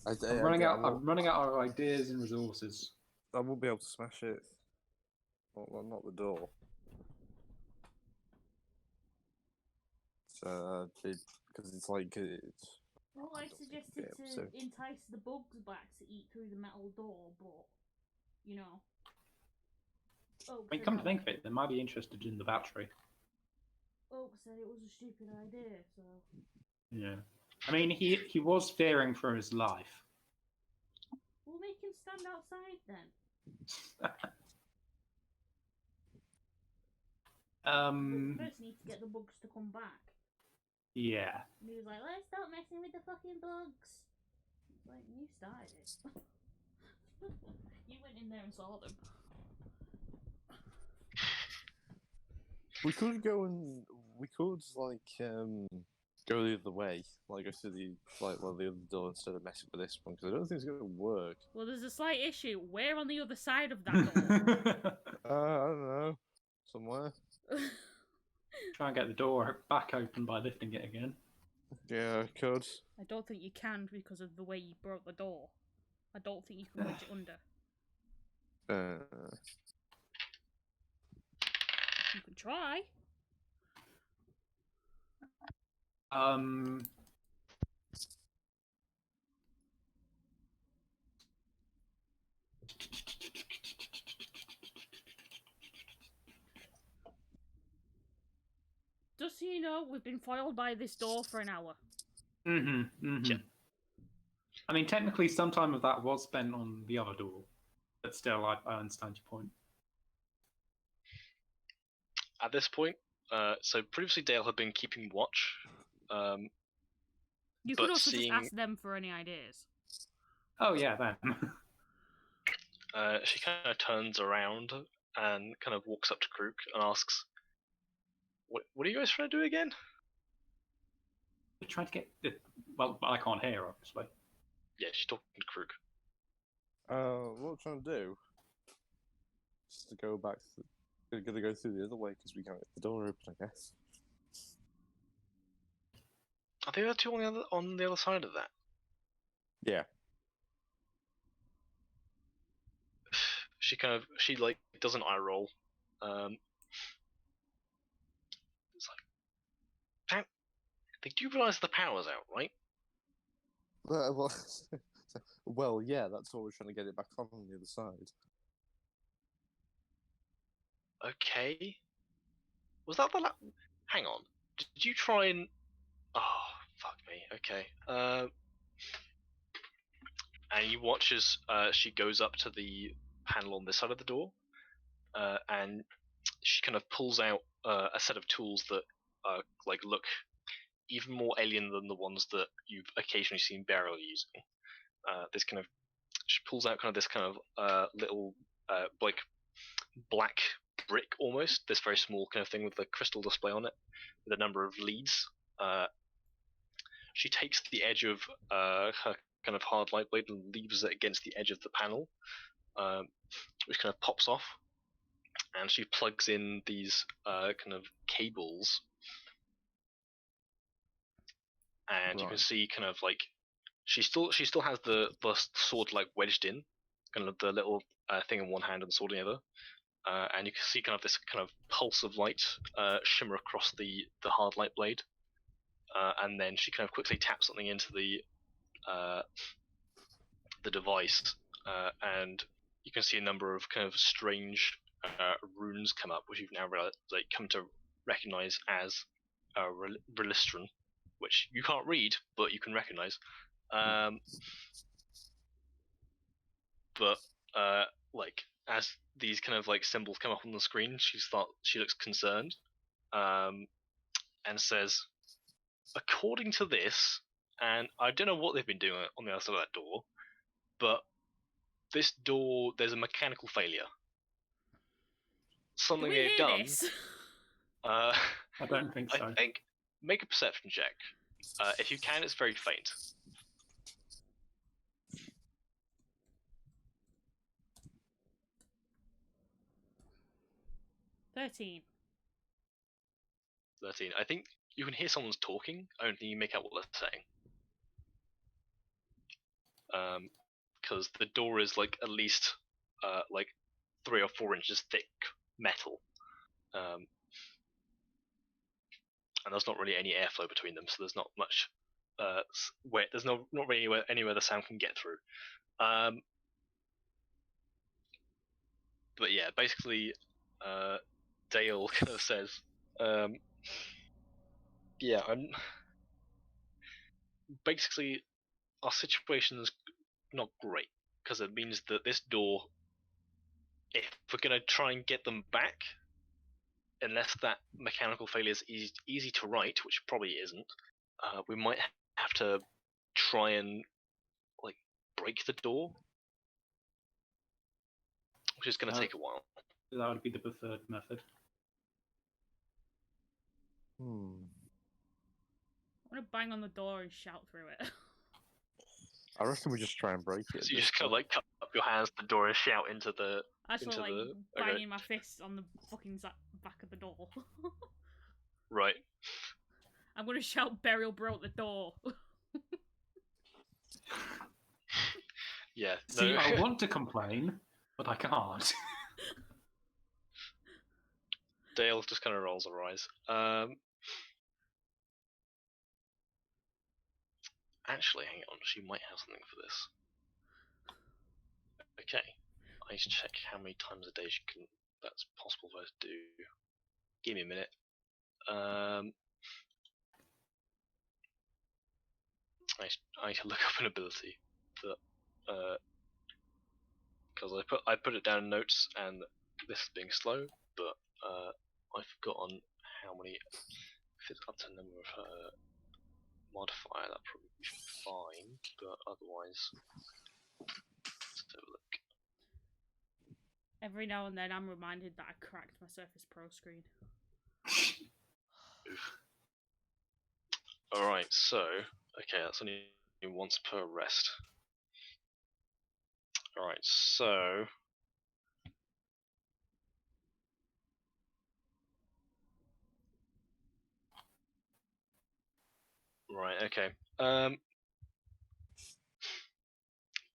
I'm running out of ideas and resources. I won't be able to smash it. Not the door. Because it's like it's. Well, I suggested to entice the bugs back to eat through the metal door, but you know. I mean, come to think of it, they might be interested in the battery. Oak said it was a stupid idea, so. Yeah. I mean, he was fearing for his life. We'll make him stand outside then. We first need to get the bugs to come back. Yeah. And he was like, let's stop messing with the fucking bugs. It's like, you started it. You went in there and saw them. We could go and go the other way, like go to the the other door instead of messing with this one because I don't think it's going to work. Well, there's a slight issue. We're on the other side of that door. I don't know, somewhere. Try and get the door back open by lifting it again. Yeah, I could. I don't think you can because of the way you broke the door. I don't think you can wedge it under. You can try. Just so you know, we've been foiled by this door for an hour. Yeah. I mean, technically, some time of that was spent on the other door, but still, I understand your point. At this point, so previously Dale had been keeping watch. You could also just ask them for any ideas. Oh yeah, them. She kind of turns around and kind of walks up to Kruk and asks, "What are you guys trying to do again?" trying to get the. Well, I can't hear, obviously. Yeah, she's talking to Krug. What I'm trying to do is to go back. We're gonna go through the other way because we can't get the door open, I guess. Are the other two on the other side of that? Yeah. She does an eye roll. It's like, they do realise the power's out, right? Well, well, yeah, that's what we're trying to get it back on the other side. Okay. Was that the hang on? Did you try and? Oh, fuck me. Okay. And you watch as she goes up to the panel on this side of the door, and she kind of pulls out a set of tools that look even more alien than the ones that you've occasionally seen Beryl using. She pulls out kind of this kind of little black brick almost, this very small kind of thing with a crystal display on it, with a number of leads. She takes the edge of her kind of hard light blade and leaves it against the edge of the panel, which kind of pops off, and she plugs in these kind of cables, and you can see kind of like she still has the sword like wedged in, kind of the little thing in one hand and the sword in the other, and you can see kind of this kind of pulse of light shimmer across the hard light blade, and then she kind of quickly taps something into the device, and you can see a number of kind of strange runes come up, which you've now come to recognize as Relistron, which you can't read, but you can recognize. But as these kind of like symbols come up on the screen, she looks concerned, and says, according to this, and I don't know what they've been doing on the other side of that door, but this door, there's a mechanical failure. Something they've done. I don't think so. I think make a perception check. If you can, it's very faint. 13. 13. I think you can hear someone's talking. I don't think you make out what they're saying. Because the door is like at least 3 or 4 inches thick metal. And there's not really any airflow between them, so there's not much there's not really anywhere the sound can get through. But yeah, basically, Dale kind of says, yeah, basically our situation's not great, because it means that this door, if we're going to try and get them back, unless that mechanical failure is easy to right, which probably isn't, we might have to try and break the door, which is going to take a while. That would be the preferred method. I'm gonna bang on the door and shout through it. I reckon we just try and break it. So you just kind of cup up your hands to the door and shout into the. Actually, banging my fist on the fucking back of the door. Right. I'm gonna shout, "Beryl broke the door." Yeah. See, I want to complain, but I can't. Dale just kind of rolls her eyes. Actually, hang on. She might have something for this. Okay. I need to check how many times a day that's possible for her to do. Give me a minute. I need to look up an ability that because I put it down in notes, and this is being slow, but I've forgotten how many. If it's up to a number of her modifier, that probably be fine, but otherwise, let's have a look. Every now and then, I'm reminded that I cracked my Surface Pro screen. Oof. Alright, so okay, that's only once per rest. Alright, so right, okay.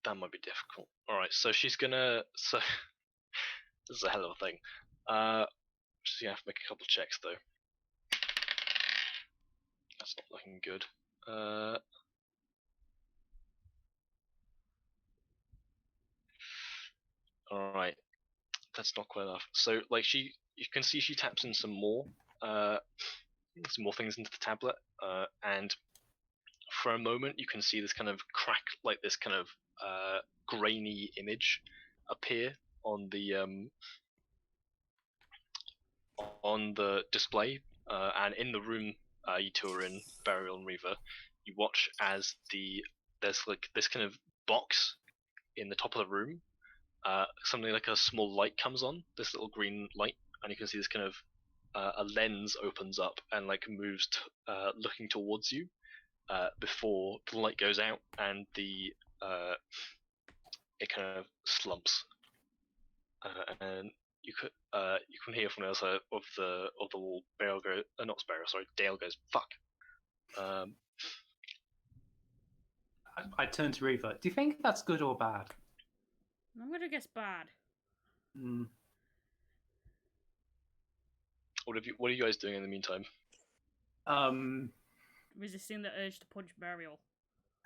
That might be difficult. Alright, so she's gonna this is a hell of a thing. She's gonna have to make a couple checks though. That's not looking good. Alright. That's not quite enough. So like you can see she taps in some more things into the tablet, and for a moment you can see this kind of crack, like this kind of grainy image appear on the display, and in the room you two are in, Burial and Reaver, you watch as there's like this kind of box in the top of the room. Something like a small light comes on, this little green light, and you can see this kind of a lens opens up and like moves looking towards you before the light goes out and it kind of slumps, and you can hear from the other side of the wall. Bale go, not Sparrow, sorry, Dale goes fuck. I turn to Reaver. Do you think that's good or bad? I'm gonna guess bad. Mm. What are you guys doing in the meantime? Resisting the urge to punch Burial.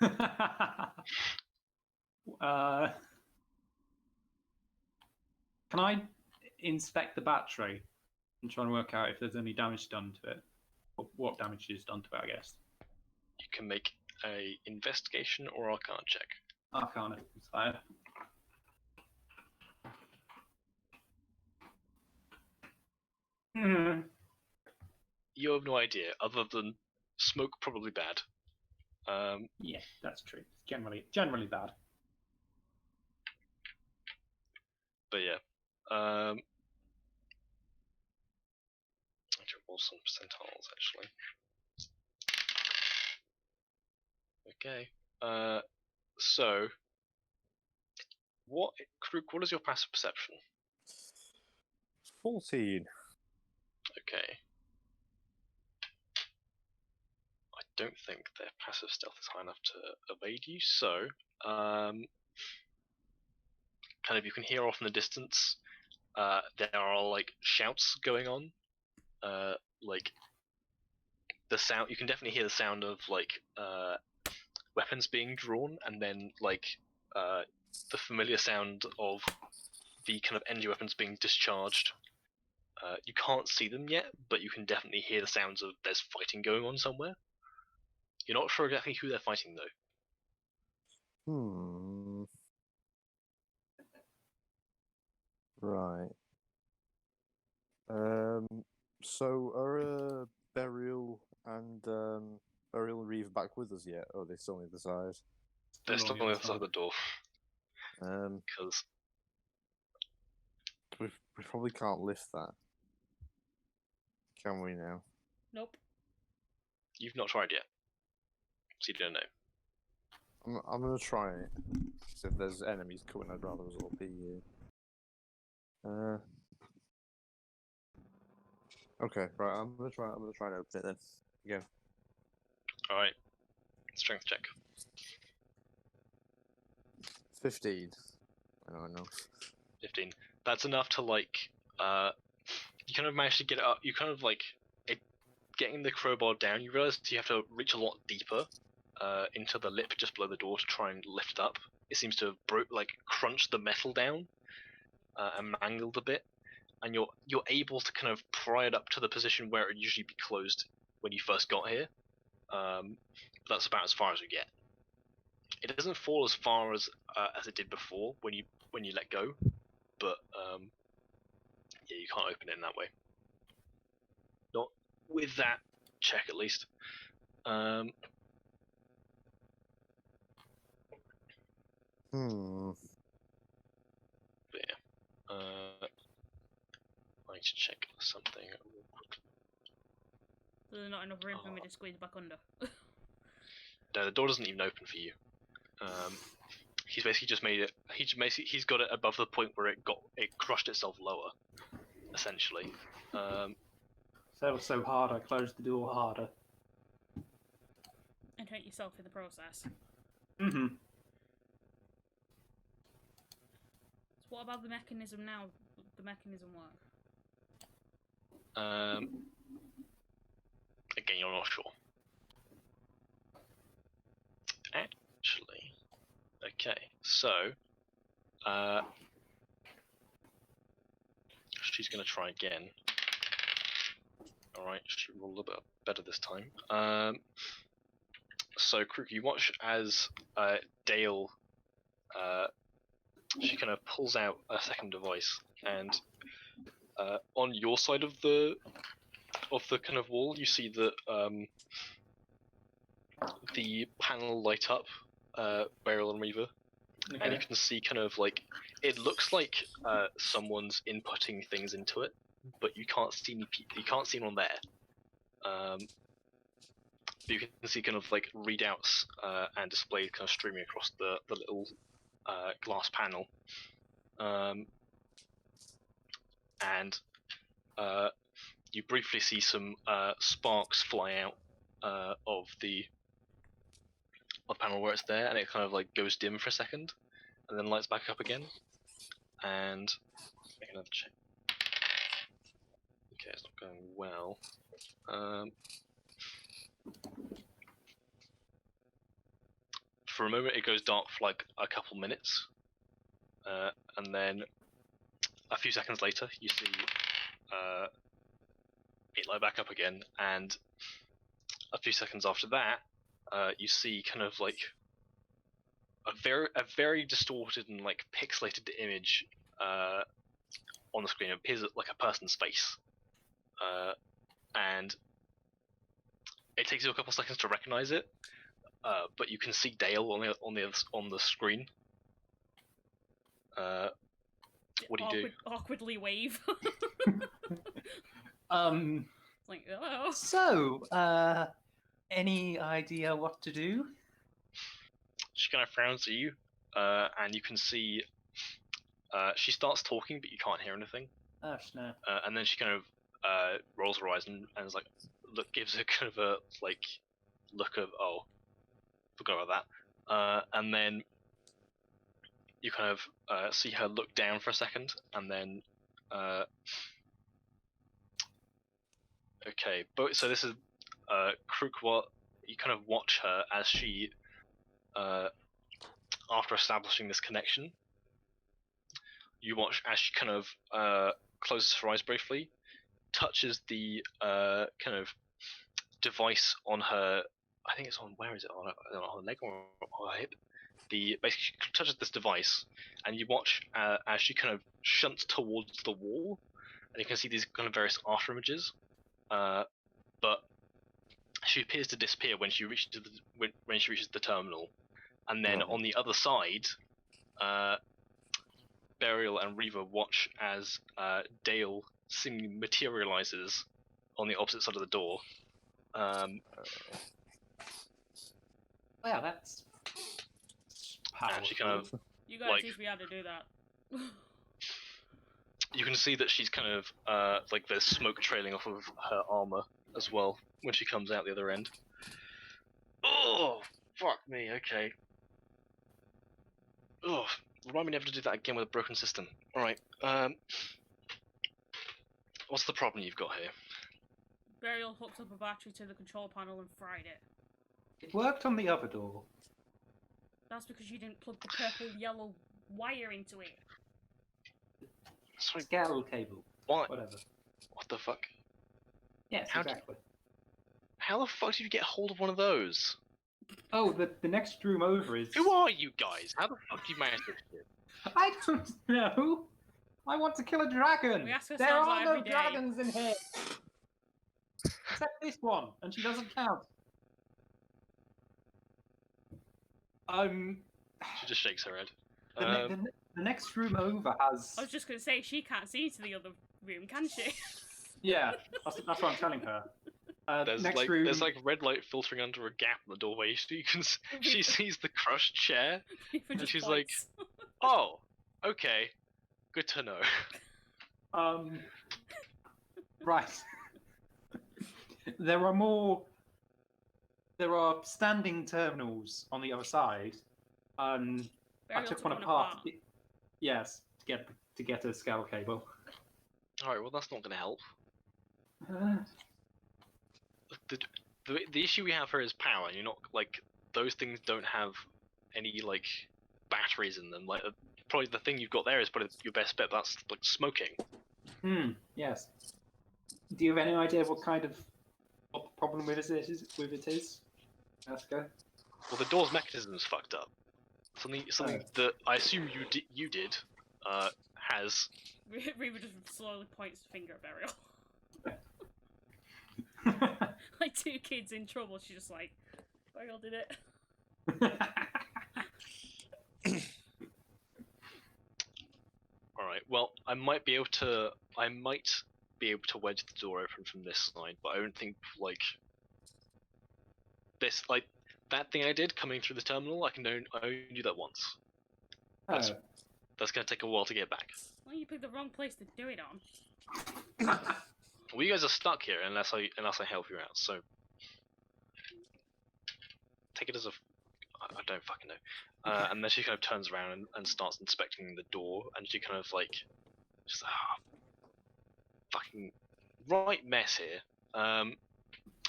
Can I inspect the battery and try and work out if there's any damage done to it? Or what damage is done to it, I guess. You can make a investigation or Arcana check. Arcana inspired. You have no idea, other than smoke probably bad. Yeah, that's true. It's generally bad. But yeah. I should roll some percentiles actually. Okay. So what is your passive perception? 14. Okay. I don't think their passive stealth is high enough to evade you, so kind of you can hear off in the distance there are like shouts going on, like the sound, you can definitely hear the sound of like weapons being drawn, and then like the familiar sound of the kind of energy weapons being discharged. You can't see them yet, but you can definitely hear the sounds of there's fighting going on somewhere. You're not sure exactly who they're fighting though. Right. So are Burial and Reeve back with us yet, or are they still on the other side? They're still on the other side of the door. Because we probably can't lift that, can we now? Nope. You've not tried yet, so you don't know. I'm gonna try it. Because if there's enemies coming, I'd rather us all be here. Okay, right. I'm gonna try and open it then. Again. All right. Strength check. 15. I know. 15. That's enough to like. You kind of manage to get it up. You kind of like getting the crowbar down. You realize you have to reach a lot deeper into the lip just below the door to try and lift it up. It seems to have crunched the metal down and mangled a bit, and you're able to kind of pry it up to the position where it would usually be closed when you first got here. That's about as far as you get. It doesn't fall as far as it did before when you let go, but yeah, you can't open it in that way. Not with that check, at least. But yeah, I need to check something real quickly. There's not enough room for me to squeeze back under. No, the door doesn't even open for you. He's basically just made it. He's got it above the point where it crushed itself lower, essentially. That was so hard, I closed the door harder. And hurt yourself in the process. Mm-hmm. So what about the mechanism now? The mechanism work? Again, you're not sure. Actually, okay. So, she's gonna try again. All right, she rolled a little bit better this time. So, Krook, you watch as Dale. She kind of pulls out a second device, and on your side of the kind of wall, you see that the panel light up, Beryl and Reaver, Okay. and you can see kind of like it looks like someone's inputting things into it, but you can't see anyone there. But you can see kind of like readouts and displays kind of streaming across the little glass panel, and you briefly see some sparks fly out of the panel where it's there, and it kind of like goes dim for a second, and then lights back up again. And make another check. Okay, it's not going well. For a moment, it goes dark for like a couple minutes, and then a few seconds later, you see it light back up again, and a few seconds after that, you see kind of like a very distorted and like pixelated image on the screen. It appears like a person's face, and it takes you a couple seconds to recognize it, but you can see Dale on the screen. What do you do? Awkwardly wave. Like, hello. So, any idea what to do? She kind of frowns at you, and you can see she starts talking, but you can't hear anything. Oh, no. And then she kind of rolls her eyes and is like, gives a kind of a like look of forgot about that. And then you kind of see her look down for a second, and then okay. But so this is Krook. What you kind of watch her as she after establishing this connection, you watch as she kind of closes her eyes briefly, touches the kind of device on her. I think it's on, where is it, on her leg or her hip? Basically she touches this device, and you watch as she kind of shunts towards the wall, and you can see these kind of various after images. But she appears to disappear when she reaches the terminal, and then on the other side, Burial and Reaver watch as Dale seemingly materializes on the opposite side of the door. Well, that's And she kind of, You gotta like, teach me how to do that. you can see that she's kind of like there's smoke trailing off of her armor as well when she comes out the other end. Oh, fuck me. Okay. Oh, remind me never to do that again with a broken system. All right. What's the problem you've got here? Burial hooked up a battery to the control panel and fried it. It worked on the other door. That's because you didn't plug the purple yellow wire into it. Sorry, Scale cable. what? Whatever. What the fuck? Yes, exactly. How the fuck did you get hold of one of those? Oh, the next room over is... Who are you guys? How the fuck did you manage this shit? I don't know. I want to kill a dragon. We ask There ourselves are that no every day. dragons in here. Except this one, and she doesn't count. She just shakes her head. The next room over has... I was just gonna say, she can't see into the other room, can she? Yeah, that's what I'm telling her. Next room. There's like red light filtering under a gap in the doorway, so you can she sees the crushed chair, and she's like, "Oh, okay, good to know." Right. There are standing terminals on the other side. I took one apart. Yes, to get a scale cable. All right, well that's not going to help. The issue we have here is power. You're not like those things don't have any like batteries in them. Like probably the thing you've got there is probably your best bet. That's like smoking. Yes. Do you have any idea what the problem with it is? Asker? Well, the door's mechanism is fucked up. Something that I assume you did has. Reba just slowly points the finger at Burial. Like two kids in trouble, she's just like, Burial did it. Alright, well, I might be able to wedge the door open from this side, but I don't think, like, this, like, that thing I did coming through the terminal, I only do that once. That's gonna take a while to get back. Well, you picked the wrong place to do it on. Well, you guys are stuck here unless I help you out, so take it as I don't fucking know. And then she kind of turns around and starts inspecting the door, and she kind of like, just fucking right mess here.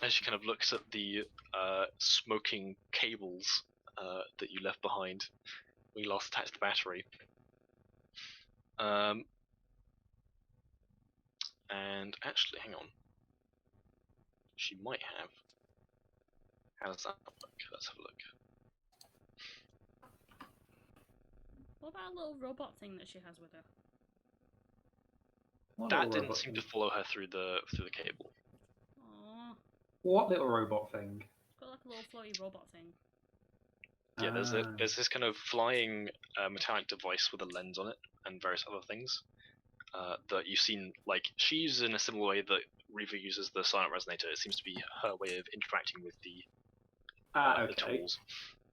As she kind of looks at the smoking cables that you left behind when you last attached the battery. And actually, hang on. She might have. How does that look? Let's have a look. What about a little robot thing that she has with her? That didn't seem to follow her through the cable. Aww. What little robot thing? It's got like a little floaty robot thing. Yeah, there's this kind of flying metallic device with a lens on it and various other things that you've seen. Like she uses in a similar way that Reva uses the silent resonator. It seems to be her way of interacting with the tools.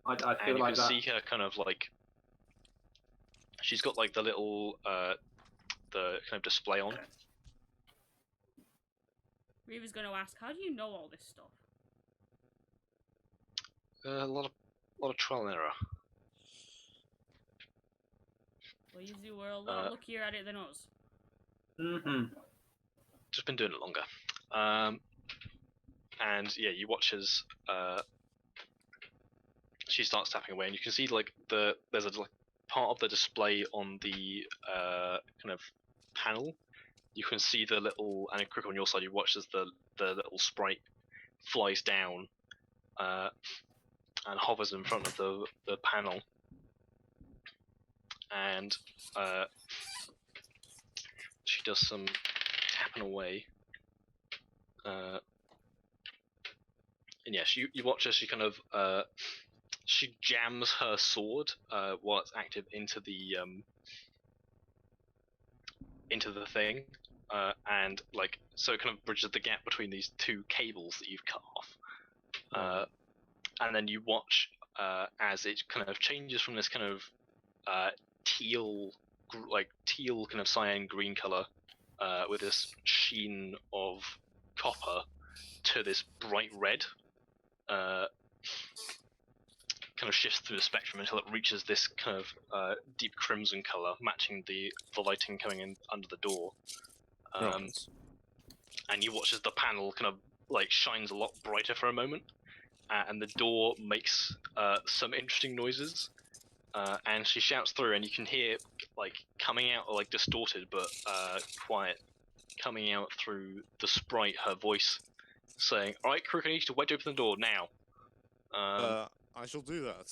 I feel and you like can see her kind of like she's got like the little the kind of display on. Reva's going to ask, how do you know all this stuff? A lot of trial and error. Well, you were a lot luckier at it than us. Just been doing it longer. And yeah, you watch as she starts tapping away, and you can see like there's a like part of the display on the kind of panel. You can see the little, and quick on your side, you watch as the little sprite flies down and hovers in front of the panel, and she does some tapping away. And yes, you watch as she kind of she jams her sword while it's active into the thing, and like so it kind of bridges the gap between these two cables that you've cut off. And then you watch as it kind of changes from this kind of teal kind of cyan green color with this sheen of copper to this bright red. Kind of shifts through the spectrum until it reaches this kind of deep crimson color, matching the lighting coming in under the door. And you watch as the panel kind of like shines a lot brighter for a moment, and the door makes some interesting noises. And she shouts through, and you can hear like coming out, like distorted but quiet, coming out through the sprite. Her voice saying, "All right, Crook, I need you to wedge open the door now." I shall do that.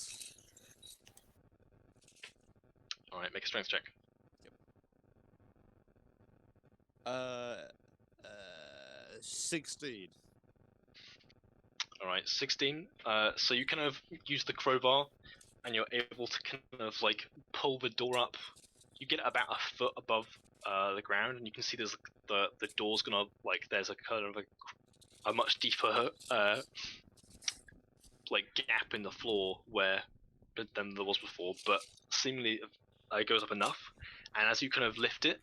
All right, make a strength check. Yep. 16. All right, 16. So you kind of use the crowbar, and you're able to kind of like pull the door up. You get about a foot above the ground, and you can see there's the door's gonna like there's a kind of a a much deeper like gap in the floor than there was before, but seemingly it goes up enough. And as you kind of lift it,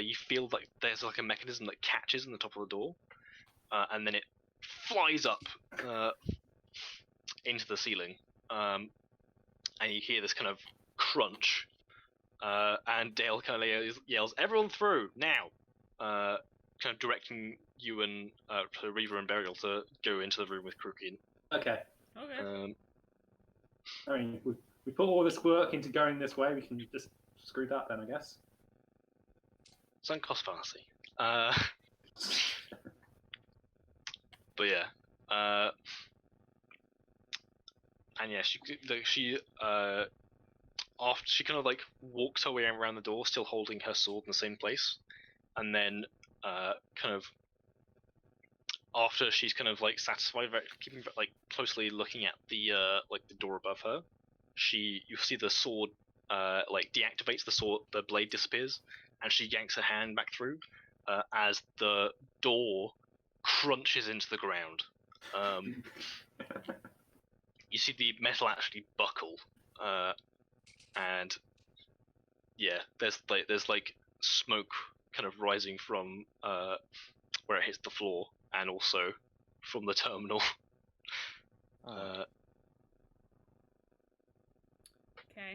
you feel like there's like a mechanism that catches in the top of the door, and then it flies up into the ceiling, and you hear this kind of crunch, and Dale kind of yells, "Everyone through now!" Kind of directing you and Reaver and Burial to go into the room with Crookin. Okay. Okay. I mean, we put all this work into going this way. We can just screw that then, I guess. Sunk cost fallacy. But yeah. And yeah, she after she kind of like walks her way around the door, still holding her sword in the same place, and then kind of after she's kind of like satisfied, keeping like closely looking at the like the door above her, you see the sword like deactivates the blade disappears, and she yanks her hand back through as the door crunches into the ground. You see the metal actually buckle, and yeah, there's like smoke kind of rising from where it hits the floor, and also from the terminal. Okay.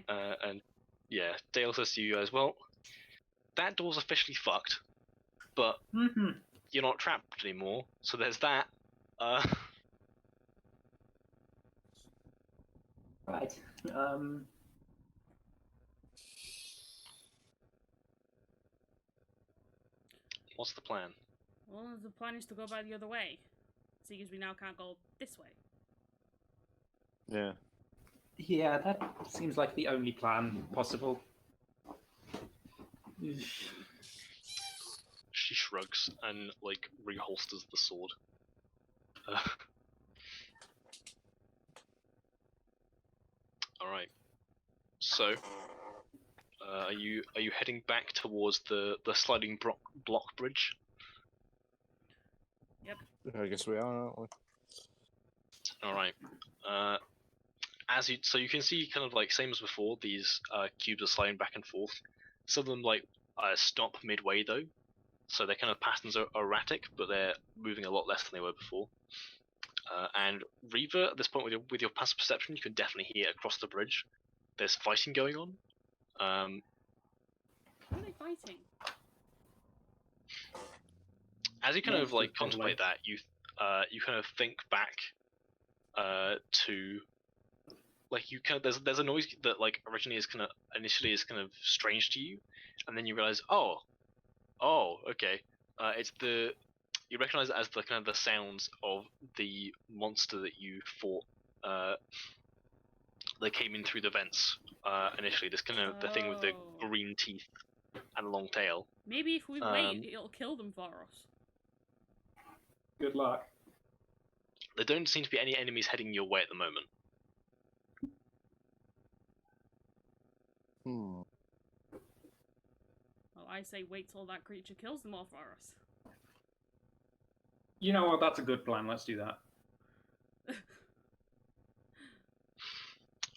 And yeah, Dale says to you guys, well, that door's officially fucked, but you're not trapped anymore, so there's that. Right. What's the plan? Well, the plan is to go by the other way, seeing as we now can't go this way. Yeah. Yeah, that seems like the only plan possible. She shrugs and like reholsters the sword. All right. So, are you heading back towards the sliding block bridge? Yep. I guess we are, aren't we? All right. So you can see kind of like same as before. These cubes are sliding back and forth. Some of them like stop midway though, so their kind of patterns are erratic, but they're moving a lot less than they were before. And Reaver, at this point with your passive perception, you can definitely hear across the bridge. There's fighting going on. What are they fighting? As you kind of like Probably. contemplate that, you kind of think back to like you kind of there's a noise that like initially is kind of strange to you, and then you realize oh okay, it's you recognize it as the kind of the sounds of the monster that you fought. They came in through the vents initially. This kind of the thing with the green teeth and long tail. Maybe if we wait, it'll kill them for us. Good luck. There don't seem to be any enemies heading your way at the moment. Well, I say wait till that creature kills them all for us. You know what? That's a good plan. Let's do that.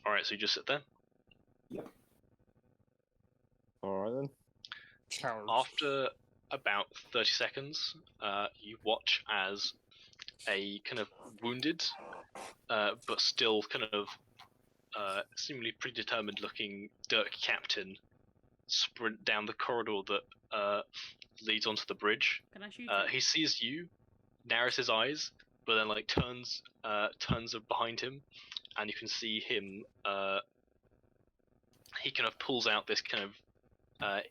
Alright, so you just sit there? Yep. Alright then. Charge. After about 30 seconds, you watch as a kind of wounded, but still kind of seemingly predetermined looking Dirk captain sprint down the corridor that leads onto the bridge. Can I shoot him? He sees you, narrows his eyes, but then like turns behind him, and you can see him. He kind of pulls out this kind of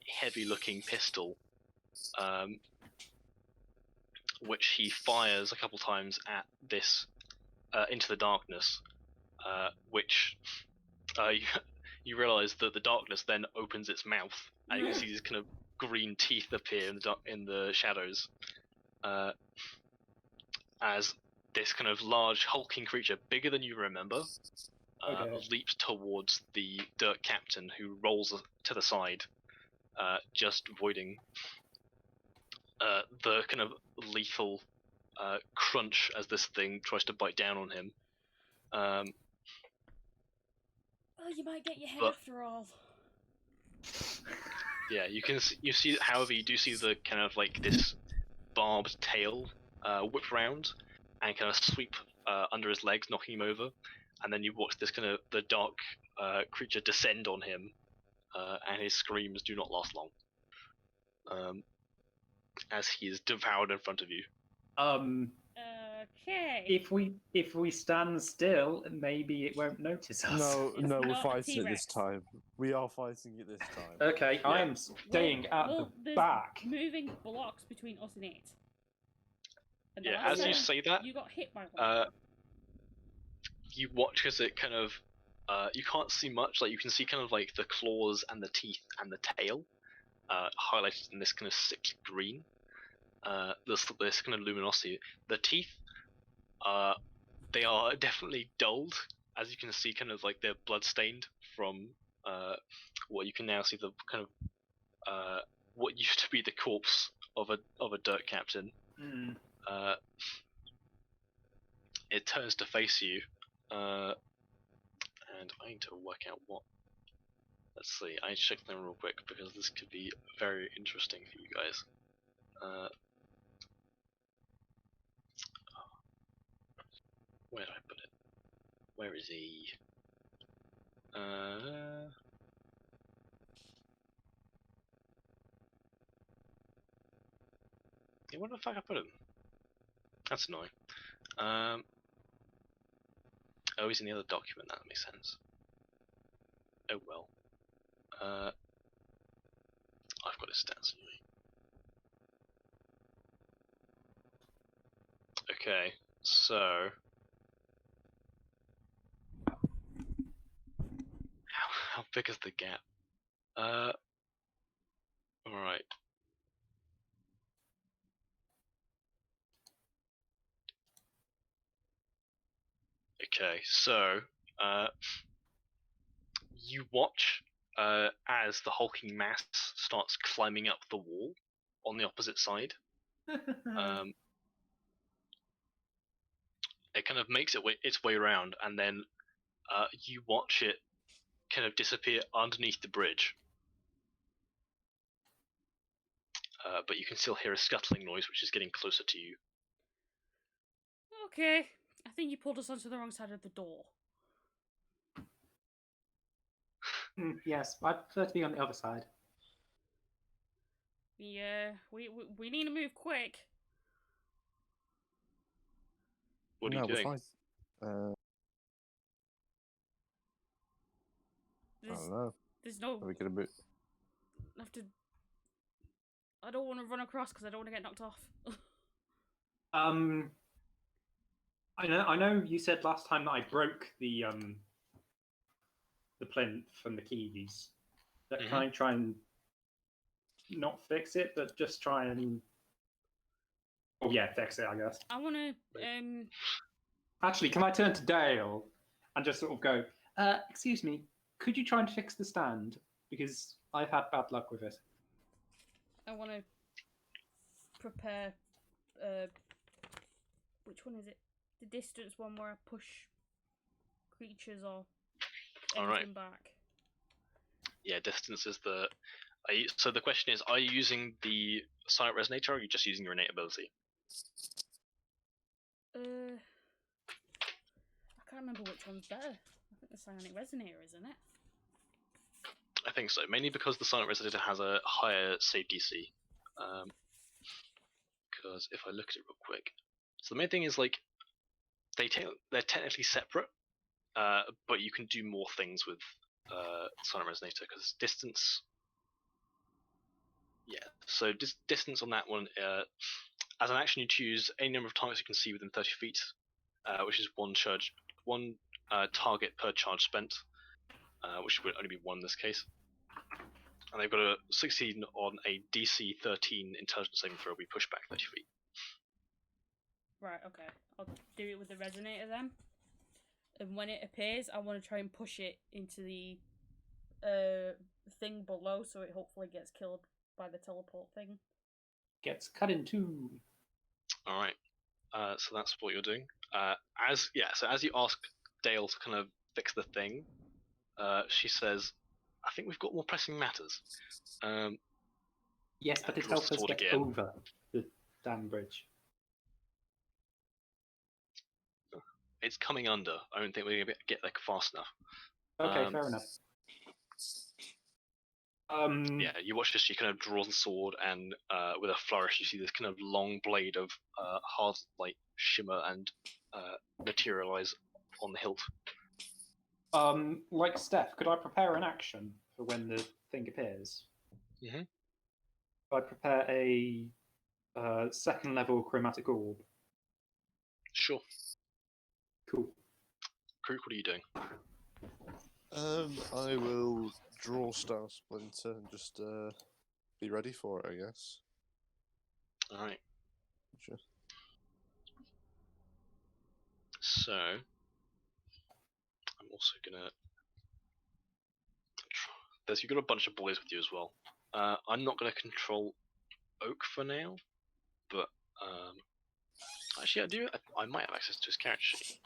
heavy-looking pistol, which he fires a couple times at this into the darkness, which you realize that the darkness then opens its mouth, and you can see these kind of green teeth appear in the shadows, as this kind of large hulking creature, bigger than you remember, leaps towards the Dirk captain, who rolls to the side, just avoiding the kind of lethal crunch as this thing tries to bite down on him. Well, you might get your head But- after all. Yeah, you see. However, you do see the kind of like this barbed tail whip round and kind of sweep under his legs, knocking him over, and then you watch this kind of the dark creature descend on him, and his screams do not last long. As he is devoured in front of you. Okay. If we stand still, maybe it won't notice us. No, It's no, we're not a fighting it this T-Rex. time. We are fighting it this time. Okay, I am staying at the there's back. moving blocks between us and it. And the Yeah, last as you time say that, you got hit by one. you watch as it kind of, you can't see much. Like you can see kind of like the claws and the teeth and the tail, highlighted in this kind of sickly green. This kind of luminosity. The teeth, they are definitely dulled, as you can see, kind of like they're blood stained from what you can now see the kind of what used to be the corpse of a dirt captain. Mm. It turns to face you, and I need to work out what. Let's see. I need to check them real quick because this could be very interesting for you guys. Where did I put it? Where is he? Yeah, where the fuck I put him? That's annoying. Oh, he's in the other document. That makes sense. Oh well. I've got his stats anyway. Okay, so how big is the gap? Alright. Okay, so you watch as the hulking mass starts climbing up the wall on the opposite side. It kind of makes its way around, and then you watch it kind of disappear underneath the bridge. But you can still hear a scuttling noise, which is getting closer to you. Okay. I think you pulled us onto the wrong side of the door. Yes, I'd prefer to be on the other side. Yeah, we need to move quick. What are no, you doing? We're fine. I There's, don't know. there's no. Are we gonna move? Have to. I don't want to run across because I don't want to get knocked off. I know you said last time that I broke the plinth and the keys. That Mhm. can I try and not fix it, but just try and fix it, I guess. I want to. Actually, can I turn to Dale and just sort of go, excuse me, could you try and fix the stand? Because I've had bad luck with it. I want to prepare. Which one is it? The distance one where I push creatures or Alright. anything back. Yeah, distance is the. So the question is, are you using the silent resonator, or are you just using your innate ability? I can't remember which one's better. I think the Psionic Resonator, isn't it? I think so, mainly because the silent resonator has a higher save DC. Because if I look at it real quick, so the main thing is like they're technically separate, but you can do more things with silent resonator because distance. Yeah, so distance on that one. As an action, you choose any number of targets you can see within 30 feet, which is one target per charge spent, which would only be one in this case. And they've got a 16 on a DC 13 intelligence saving throw. We push back 30 feet. Right, okay. I'll do it with the Resonator then. And when it appears, I want to try and push it into the thing below so it hopefully gets killed by the teleport thing. Gets cut in two. All right. So that's what you're doing. So as you ask Dale to kind of fix the thing, she says, "I think we've got more pressing matters." Yes, but it draws helps the us sword get again. over the damn bridge. It's coming under. I don't think we're gonna get like fast enough. Okay, fair enough. Yeah, you watch as she kind of draws the sword, and with a flourish, you see this kind of long blade of hard light shimmer and materialize on the hilt. Like Steph, could I prepare an action for when the thing appears? Mm-hmm. I prepare a second level chromatic orb. Sure. Cool. Krook, what are you doing? I will draw Star Splinter and just be ready for it, I guess. All right. Sure. So I'm also gonna. You've got a bunch of boys with you as well. I'm not gonna control Oak for now, but actually I do. I might have access to his character sheet.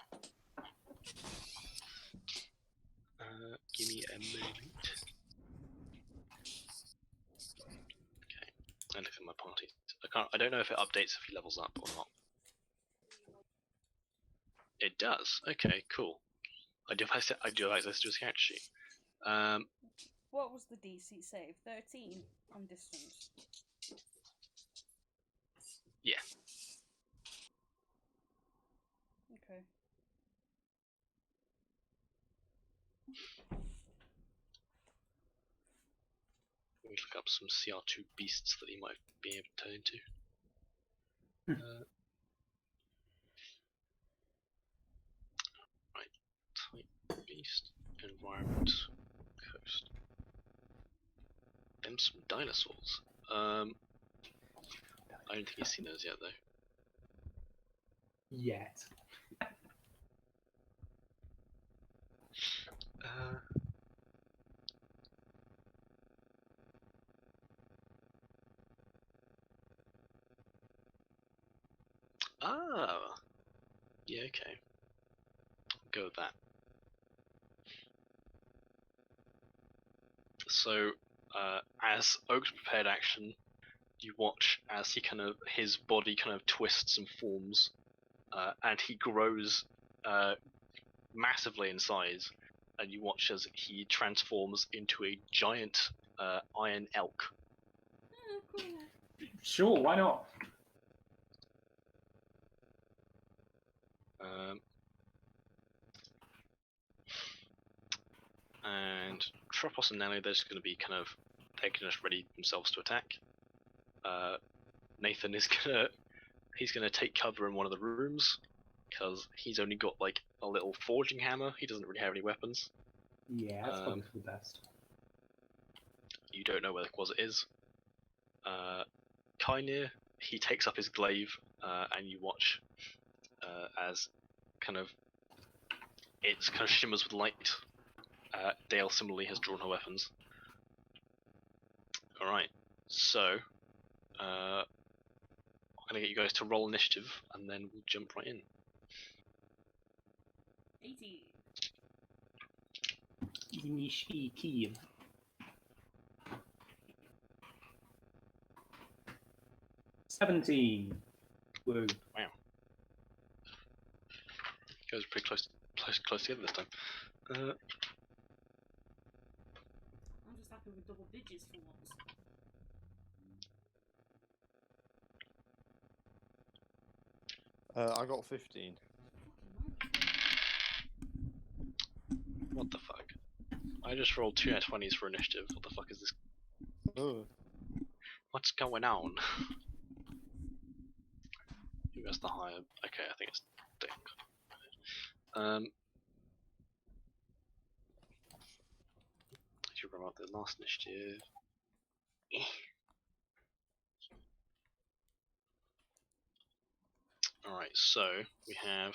Give me a moment. Okay, I look at my party. I don't know if it updates if he levels up or not. It does. Okay, cool. I do have access to his character sheet. What was the DC save? 13 on distance. Yeah. Okay. Let me look up some CR2 beasts that he might be able to turn into. Right, type beast, environment, coast. Them some dinosaurs. I don't think he's seen those yet though. Yet. Yeah, okay. Go with that. So, as Oak's prepared action, you watch as his body kind of twists and forms, and he grows massively in size, and you watch as he transforms into a giant iron elk. Oh, cool. Sure, why not? And Tropos and Nelly, they're just going to be they can just ready themselves to attack. Nathan is he's gonna take cover in one of the rooms because he's only got like a little forging hammer. He doesn't really have any weapons. Yeah, that's probably for the best. You don't know where the closet is. Kynir, he takes up his glaive, and you watch as it shimmers with light. Dale similarly has drawn her weapons. Alright, so I'm gonna get you guys to roll initiative and then we'll jump right in. 80. Initiative. 17. Woo. Wow. You guys are pretty close together this time. I'm just happy with double digits for once. I got 15. What the fuck? I just rolled 2 nat 20s for initiative. What the fuck is this? Oh. What's going on? Who has the higher? Okay, I think it's Dick. If you remember the last initiative. Alright, so we have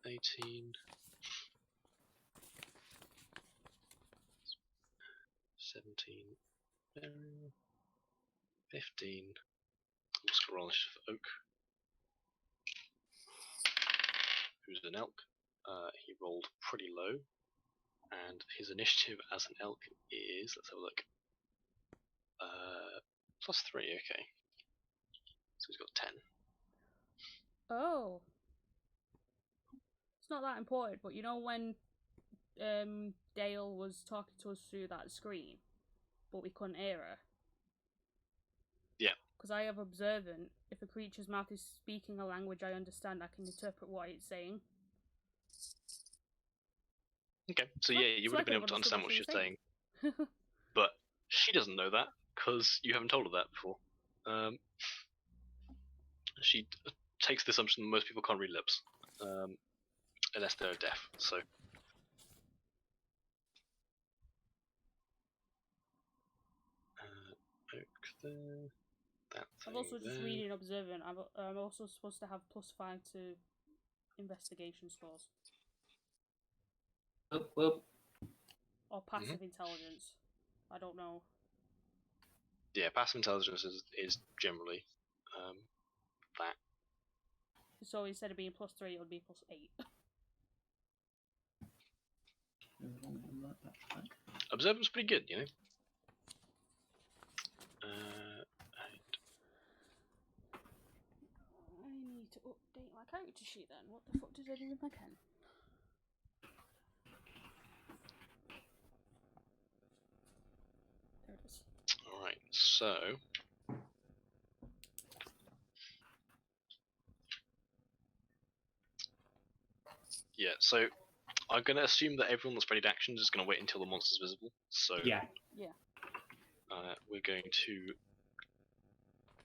18, 17, 15. We'll scroll on for Oak, who's an elk. He rolled pretty low, and his initiative as an elk is, let's have a look, +3, okay. So he's got 10. Oh. It's not that important, but you know when Dale was talking to us through that screen, but we couldn't hear her? Yeah. Because I have observant. If a creature's mouth is speaking a language I understand, I can interpret what it's saying. Okay, so yeah, you would have been able to understand what she's saying. But she doesn't know that, because you haven't told her that before. She takes the assumption that most people can't read lips, unless they're deaf, so... Oak there, that thing I'm also just there. reading observant. I'm also supposed to have +5 to investigation scores. Well, Or passive intelligence. I don't know. Yeah, passive intelligence is generally that. So instead of being +3, it would be +8. Observant's pretty good, you know. I need to update my character sheet then. What the fuck did I do with my pen? There it is. Alright, so... Yeah, so I'm going to assume that everyone that's ready to action is going to wait until the monster's visible. So yeah. We're going to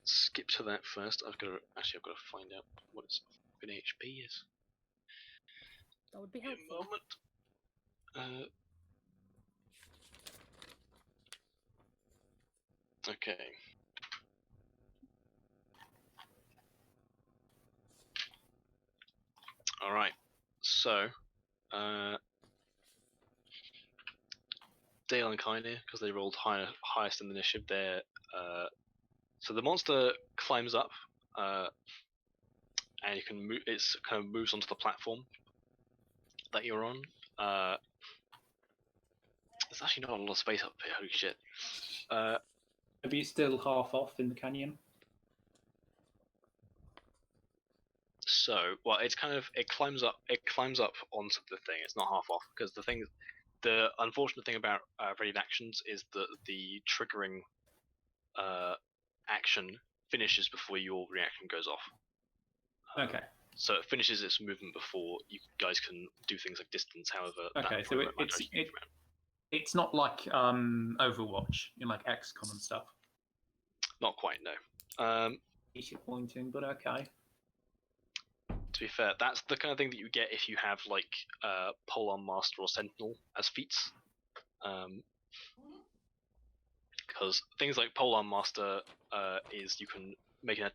skip to that first. I've got to find out what its fucking HP is. That would be Give me helpful. a moment. Okay. Alright, so Dale and Kaine, because they rolled highest in the initiative, they're so the monster climbs up, and you can move. It's kind of moves onto the platform that you're on. There's actually not a lot of space up here. Holy shit! Maybe it's still half off in the canyon. So, well, it climbs up onto the thing. It's not half off because the unfortunate thing about ready actions is that the triggering action finishes before your reaction goes off. Okay. So it finishes its movement before you guys can do things like distance. However, Okay, so it's not like Overwatch in like XCOM and stuff. Not quite, no. Disappointing, but okay. To be fair, that's the kind of thing that you get if you have like Polearm Master or Sentinel as feats. Because things like Polearm Master is you can make a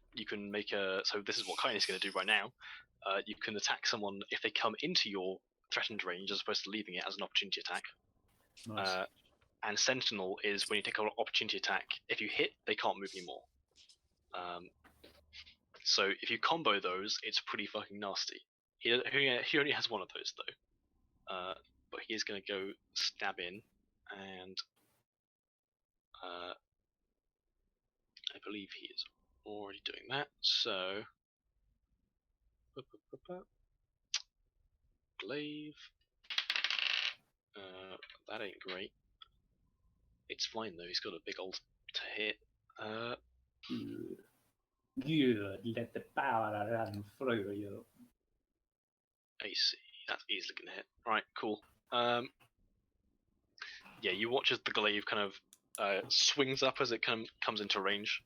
so this is what Kaine is going to do right now. You can attack someone if they come into your threatened range as opposed to leaving it as an opportunity attack. Nice. And Sentinel is when you take an opportunity attack, if you hit, they can't move anymore. So if you combo those, it's pretty fucking nasty. He only has one of those though, but he is going to go stab in, and I believe he is already doing that. So glaive, that ain't great. It's fine though. He's got a big old to hit. Good. Let the power run through you. AC. That's easily gonna hit. Right, cool. Yeah, you watch as the glaive kind of swings up as it comes into range,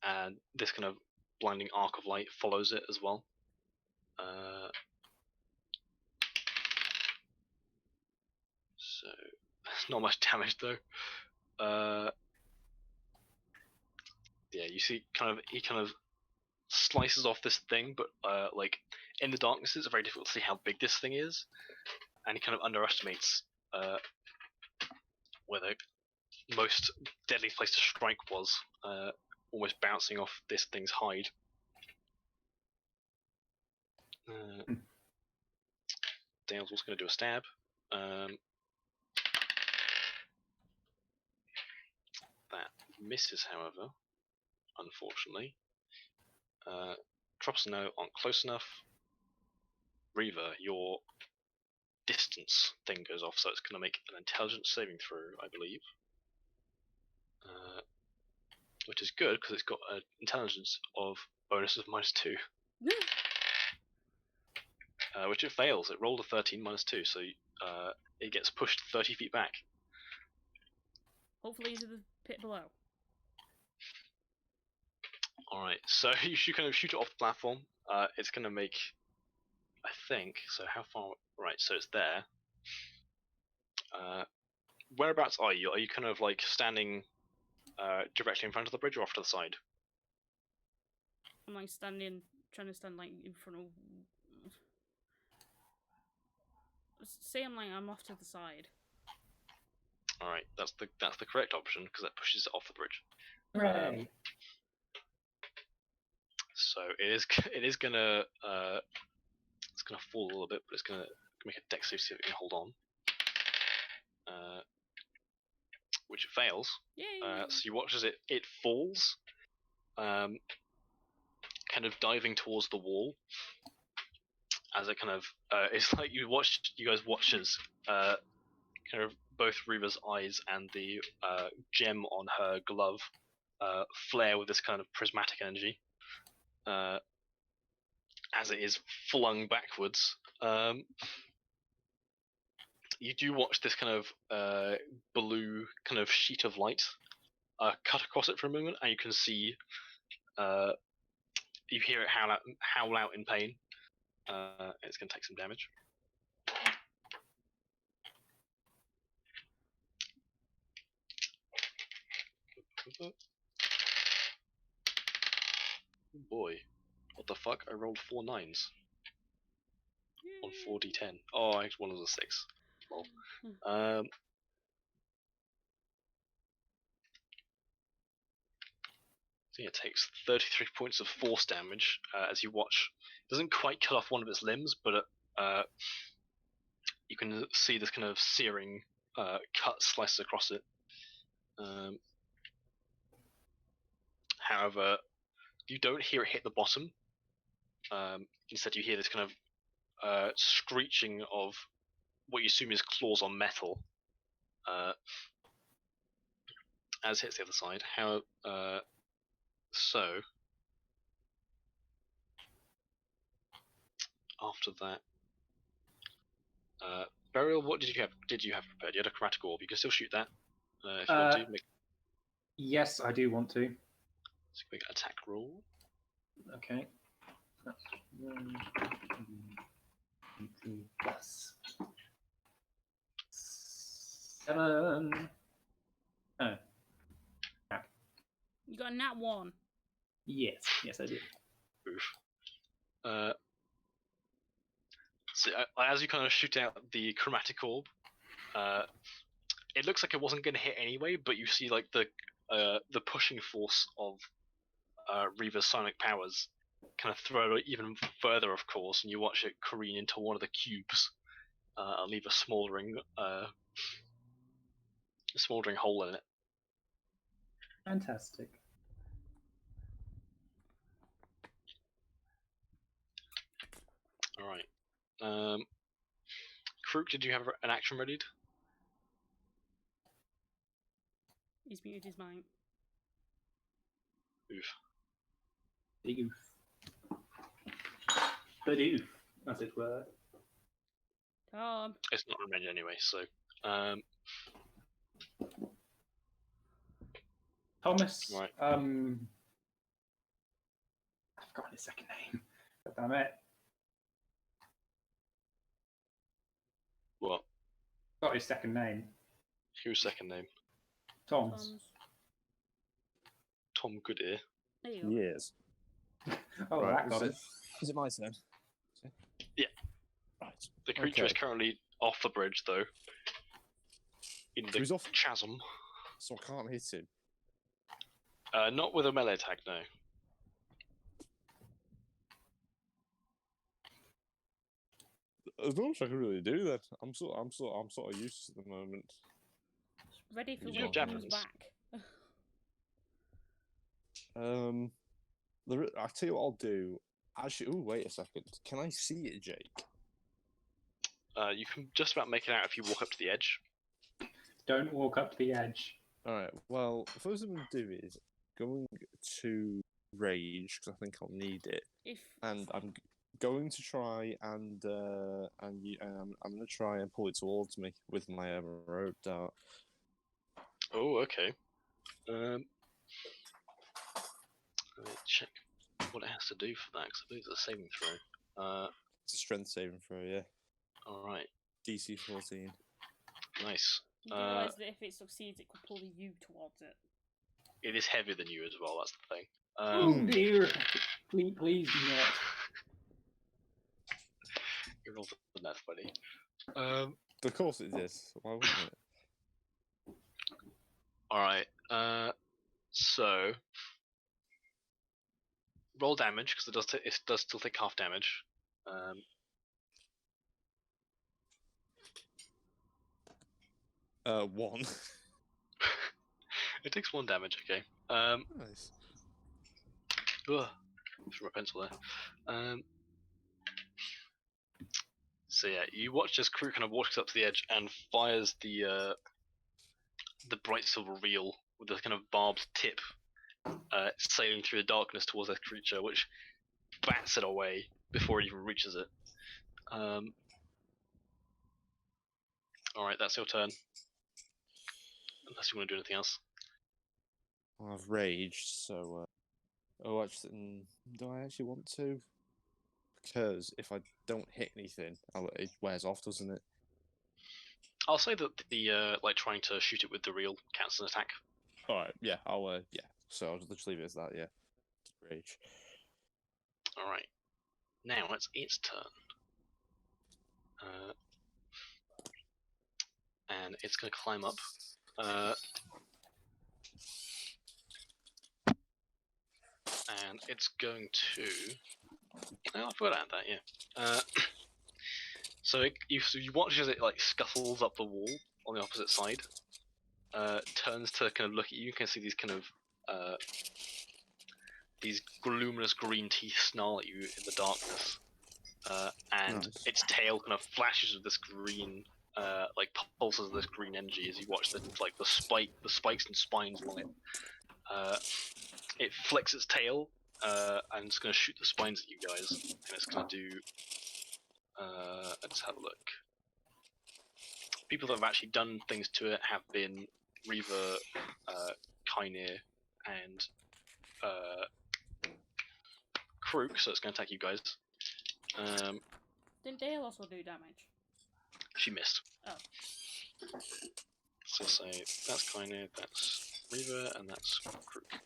and this kind of blinding arc of light follows it as well. So not much damage though. Yeah, you see, he kind of slices off this thing, but like in the darkness, it's very difficult to see how big this thing is, and he kind of underestimates where the most deadly place to strike was, almost bouncing off this thing's hide. Dale's also going to do a stab. That misses, however, unfortunately. Drops a note aren't close enough. Reaver, your distance thing goes off, so it's going to make an intelligence saving throw, I believe. Which is good, because it's got an intelligence of bonus of -2. Which it fails. It rolled a 13 -2, so it gets pushed 30 feet back. Hopefully into the pit below. Alright, so you should kind of shoot it off the platform. It's going to make, I think, so how far, right, so it's there. Whereabouts are you? Are you kind of like standing directly in front of the bridge or off to the side? I'm like trying to stand like in front of. Say I'm off to the side. Alright, that's the correct option, because that pushes it off the bridge. Hooray! So it is gonna it's gonna fall a little bit, but it's gonna make a dex save to see if it can hold on. Which it fails. Yay! So you watch as it falls, kind of diving towards the wall. As it kind of it's like you guys watch as kind of both Reaver's eyes and the gem on her glove flare with this kind of prismatic energy. As it is flung backwards. You do watch this kind of blue kind of sheet of light cut across it for a moment, and you can see, you hear it howl out in pain. It's going to take some damage. Oh boy, what the fuck? I rolled 4 9s on 4d10. Oh, I one was a 6. Lol. I think it takes 33 points of force damage as you watch. It doesn't quite cut off one of its limbs, but you can see this kind of searing cut slices across it. However, you don't hear it hit the bottom. Instead, you hear this kind of screeching of what you assume is claws on metal as it hits the other side. So after that, Burial, what did you have prepared? You had a chromatic orb. You can still shoot that if you want to. Yes, I do want to. So make an attack roll. Okay. That's 1, 2, 3 plus 7. Oh. You got a nat 1. Yes, I did. Oof. So as you kind of shoot out the chromatic orb, it looks like it wasn't going to hit anyway, but you see like the pushing force of Reaver's sonic powers kind of throw it even further, of course, and you watch it careen into one of the cubes and leave a smoldering hole in it. Fantastic. All right. Krook, did you have an action readied? He's muted his mic. Oof. Big oof. But oof, as it were. Tom. It's not revenge anyway, so. Thomas. Right. I've forgotten his second name. God damn it. What? Got his second name. Whose second name? Tom's. Tom Goodear. There you go. Yes. Oh, Right, that got it. Is it my turn? Yeah. Right. The creature is Okay. currently off the bridge, though. In the He's off, chasm. so I can't hit him. Not with a melee attack, no. There's not much I can really do then. I'm sort of useless at the moment. Ready for Use when your it comes javelins. back. I tell you what I'll do. Actually, oh wait a second. Can I see it, Jake? You can just about make it out if you walk up to the edge. Don't walk up to the edge. All right. Well, the first thing I'm gonna do is going to rage because I think I'll need it, If and I'm going to try and I'm gonna try and pull it towards me with my rope dart. Oh, okay. Let me check what it has to do for that, because I believe it's a saving throw. It's a strength saving throw, yeah. Alright, DC 14. nice. you do realise that if it succeeds, it could pull you towards it. It is heavier than you as well, that's the thing. Oh dear! Please do not. You're all the math, buddy. Of course it is. Why wouldn't it? Alright, so... Roll damage, because it does still take half damage. 1. It takes 1 damage, okay. Nice. Ugh, threw my pencil there. So yeah, you watch as Crew kind of walks up to the edge and fires the bright silver reel with the kind of barbed tip sailing through the darkness towards this creature, which bats it away before it even reaches it. Alright, that's your turn. Unless you want to do anything else. Well, I've raged, so. Oh, actually, do I actually want to? Because if I don't hit anything, it wears off, doesn't it? I'll say that the like trying to shoot it with the reel counts as an attack. All right, yeah, yeah. So I'll just leave it as that, yeah. Rage. Alright. Now it's its turn. And it's going to climb up. And it's going to... Oh, I forgot about that, yeah. So you watch as it like scuffles up the wall on the opposite side. Turns to kind of look at you. You can see these kind of these luminous green teeth snarl at you in the darkness. And Nice. its tail kind of flashes with this green, like pulses of this green energy as you watch the spikes and spines along it. It flicks its tail, and it's going to shoot the spines at you guys, and it's going to do. Let's have a look. People that have actually done things to it have been Reaver, Kynir, and Krook, so it's going to attack you guys. Didn't Dale also do damage? She missed. Oh. So say that's Kynir, that's Reaver, and that's Krook.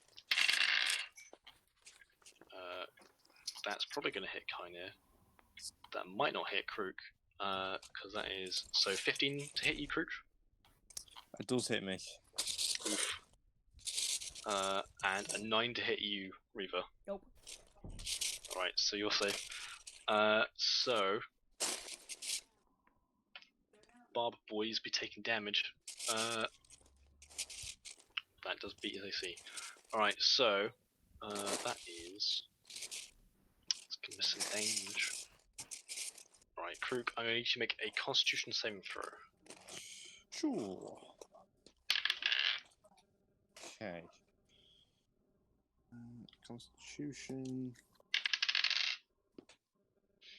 That's probably going to hit Kynir. That might not hit Krook, because that is... So 15 to hit you, Krook? It does hit me. Oof. And a 9 to hit you, Reaver. Nope. Alright, so you're safe. So... Barb boys be taking damage. That does beat his AC. Alright, so... that is... It's gonna miss some damage. Alright, Krook, I'm going to need you to make a Constitution saving throw. Sure. Okay. Constitution.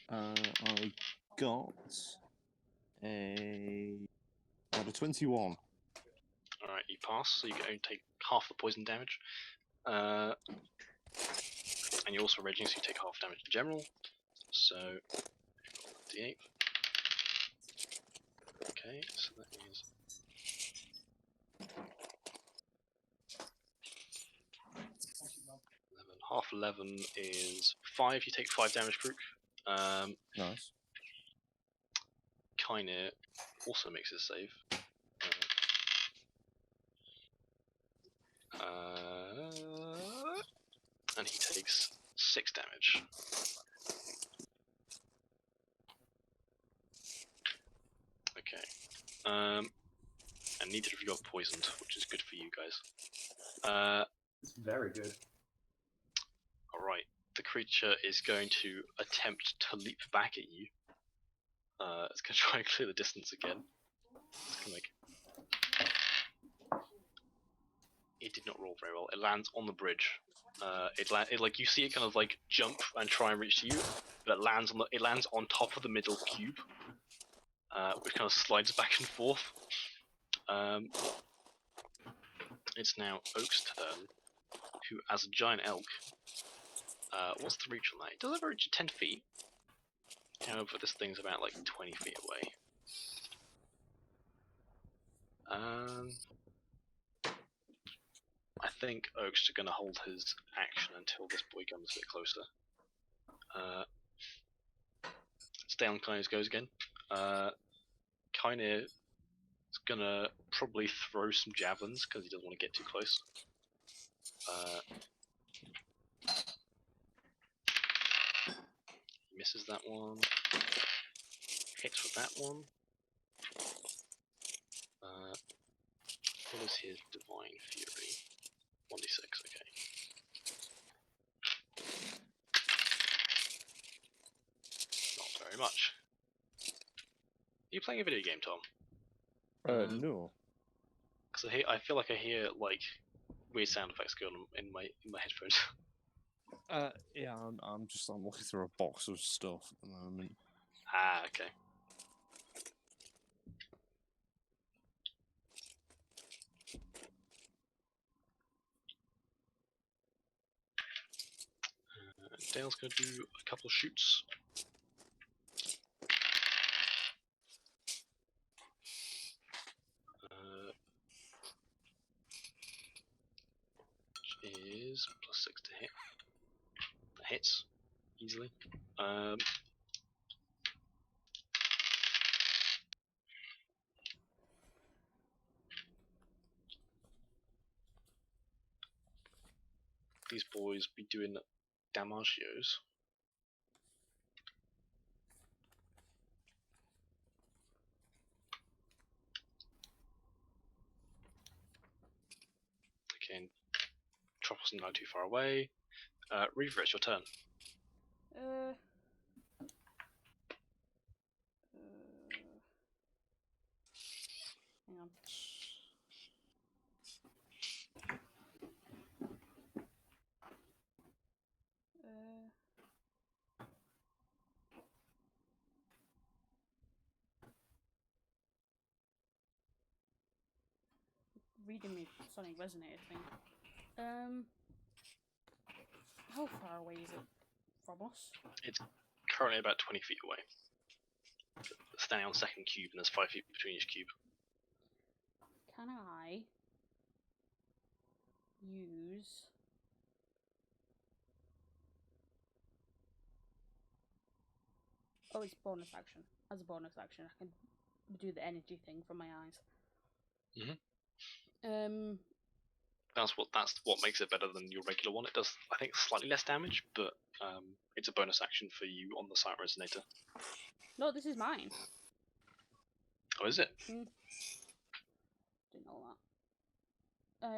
I got a 21. Alright, you pass, so you can only take half the poison damage. And you're also raging, so you take half damage in general. So, D8. Okay, so that is... 11 half 11 is 5. You take 5 damage, Krook. Nice. Kaine also makes his save. And he takes 6 damage. Okay. And neither of you got poisoned, which is good for you guys. It's very good. Alright. The creature is going to attempt to leap back at you. It's going to try and clear the distance again. It's going to make... It did not roll very well. It lands on the bridge. It like you see it kind of like jump and try and reach to you, but it lands on top of the middle cube, which kind of slides back and forth. It's now Oak's turn, who, as a giant elk, what's the reach on that? It does ever reach 10 feet. However, this thing's about like 20 feet away. I think Oak's going to hold his action until this boy comes a bit closer. Stay on Kaine's goes again. Kaine is going to probably throw some javelins because he doesn't want to get too close. Misses that one. Hits with that one. What is his Divine Fury? 1d6, okay. Not very much. Are you playing a video game, Tom? No. Because I feel like I hear like weird sound effects going on in my headphones. Yeah, I'm looking through a box of stuff at the moment. Ah, okay. Dale's going to do a couple of shoots. Which is +6 to hit. That hits easily. These boys be doing damagios. Okay, Trop wasn't now too far away. Reaver, it's your turn. Hang on. Reading me Sonic Resonator thing. How far away is it from us? It's currently about 20 feet away. It's standing on the second cube, and there's 5 feet between each cube. Can I use... Oh, it's bonus action. As a bonus action, I can do the energy thing from my eyes. That's what makes it better than your regular one. It does, I think, slightly less damage, but it's a bonus action for you on the Sight Resonator. No, this is mine. Oh, is it? Didn't know that.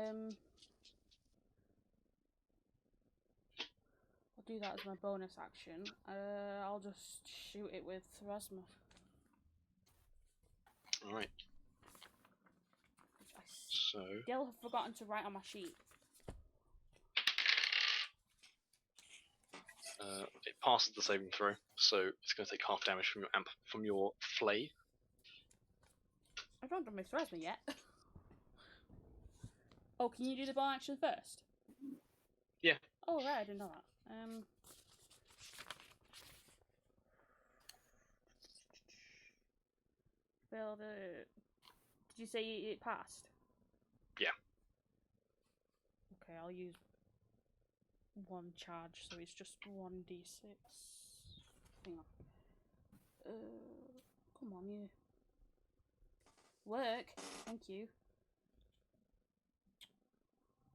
I'll do that as my bonus action. I'll just shoot it with Rasmus. Alright. So Still have forgotten to write on my sheet. it passes the saving throw, so it's going to take half damage from your flay. I don't have Miss Rasmus yet. Oh, can you do the bonus action first? Yeah. Oh right, I didn't know that. Build it. Did you say it passed? Yeah. Okay, I'll use one charge, so it's just 1d6. Hang on. Come on, you. Work. Thank you.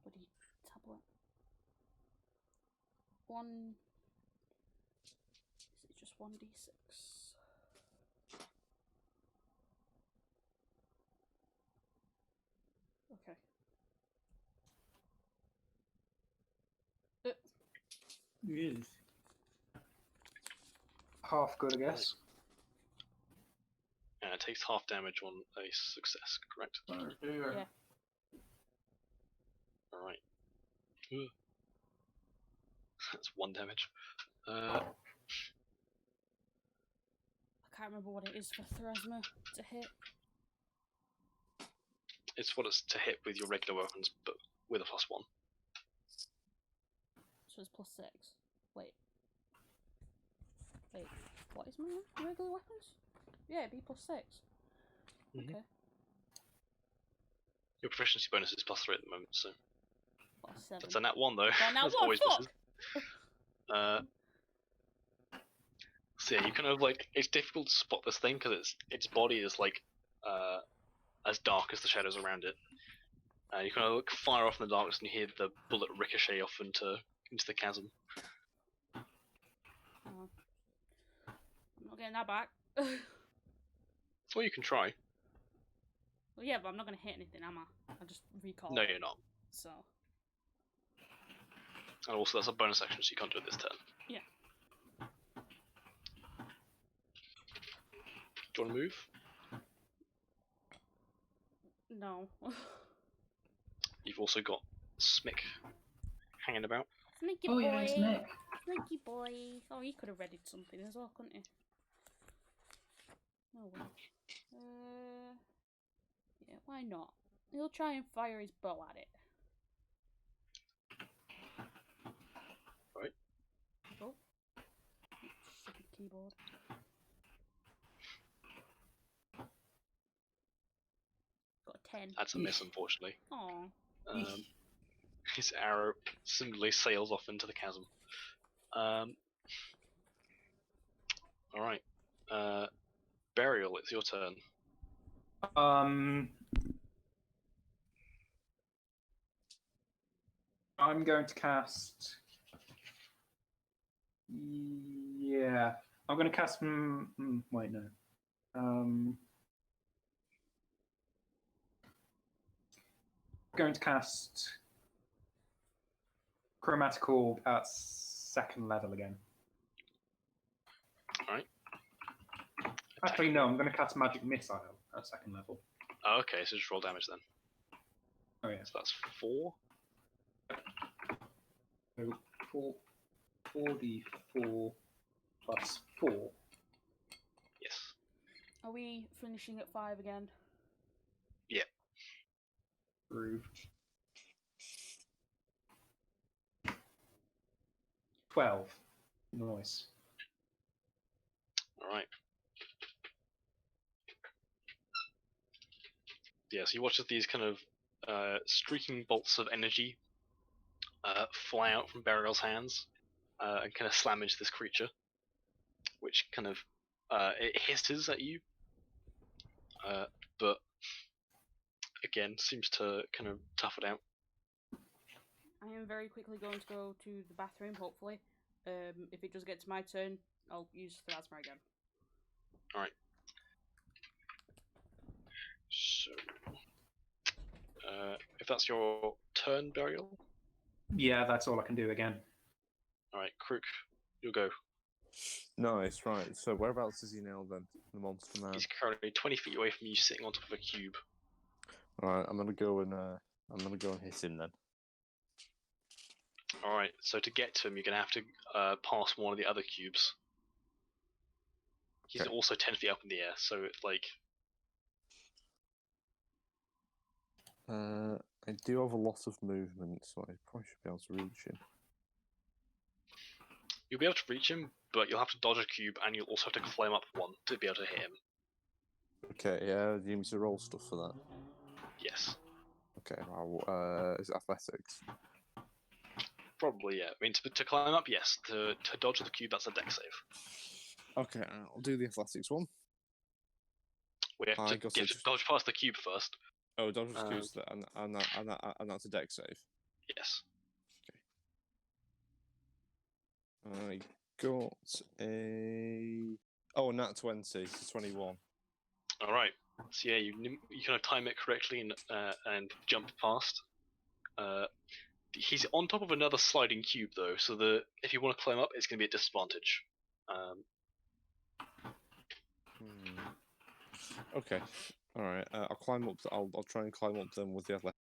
Bloody tablet. Is it just 1d6? Okay. Yes. Half good, I guess. And it takes half damage on a success, correct? Yeah. Alright. That's 1 damage. Uh, I can't remember what it is for Thrasma to hit. it's what it's to hit with your regular weapons, but with a +1. So it's +6. Wait. What is my regular weapons? Yeah, it'd be +6. Mhm. Okay. Your proficiency bonus is +3 at the moment, so +7. that's a nat 1 though. Got a nat That's 1, always fuck! misses. So yeah, you kind of like, it's difficult to spot this thing because its body is like as dark as the shadows around it. You kind of fire off in the darkness and you hear the bullet ricochet off into the chasm. Oh. I'm not getting that back. Well, you can try. Well, yeah, but I'm not going to hit anything, am I? I just recall. No, it, you're not. So. And also, that's a bonus action, so you can't do it this turn. Yeah. Do you want to move? No. You've also got Smick hanging about. Sneaky Oh boy. yeah, it's Nick. Sneaky boy. Oh, he could have readied something as well, couldn't he? Oh well. Yeah, why not? He'll try and fire his bow at it. Right. Oh. Stupid keyboard. Got a 10. That's a miss, unfortunately. Aw. His arrow similarly sails off into the chasm. Alright. Burial, it's your turn. I'm going to cast. Yeah, I'm going to cast. Wait, no. Going to cast Chromatic Orb at 2nd level again. Alright. Actually, no, I'm going to cast Magic Missile at 2nd level. Oh, okay, so just roll damage then. Oh yeah. So that's 4. So 4d4 plus 4. Yes. Are we finishing at 5 again? Yeah. Approved. 12. Nice. Alright. Yeah, so you watch as these kind of streaking bolts of energy fly out from Burial's hands and kind of slam into this creature, which kind of it hisses at you, but again seems to kind of tough it out. I am very quickly going to go to the bathroom, hopefully. If it does get to my turn, I'll use Plasma again. Alright. So, if that's your turn, Burial? Yeah, that's all I can do again. Alright, Crook, you'll go. Nice, right. So whereabouts is he now then, the monster man? He's currently 20 feet away from you, sitting on top of a cube. Alright, I'm gonna go and hit him then. Alright, so to get to him, you're going to have to pass one of the other cubes. He's Okay. also 10 feet up in the air, so it's like... I do have a lot of movement, so I probably should be able to reach him. You'll be able to reach him, but you'll have to dodge a cube, and you'll also have to climb up one to be able to hit him. Okay, yeah, do you need me to roll stuff for that? Yes. Okay, well, is it athletics? Probably, yeah. I mean, to climb up, yes. To dodge the cube, that's a dex save. Okay, I'll do the athletics one. We have I to, got you have to it. dodge past the cube first. Oh, dodge was cubes, and that's a dex save. Yes. I got a nat 20, so 21. All right. So yeah, you kind of time it correctly and jump past. He's on top of another sliding cube though, so if you want to climb up, it's going to be at disadvantage. Okay, all right. I'll climb up. I'll try and climb up them with the athletics.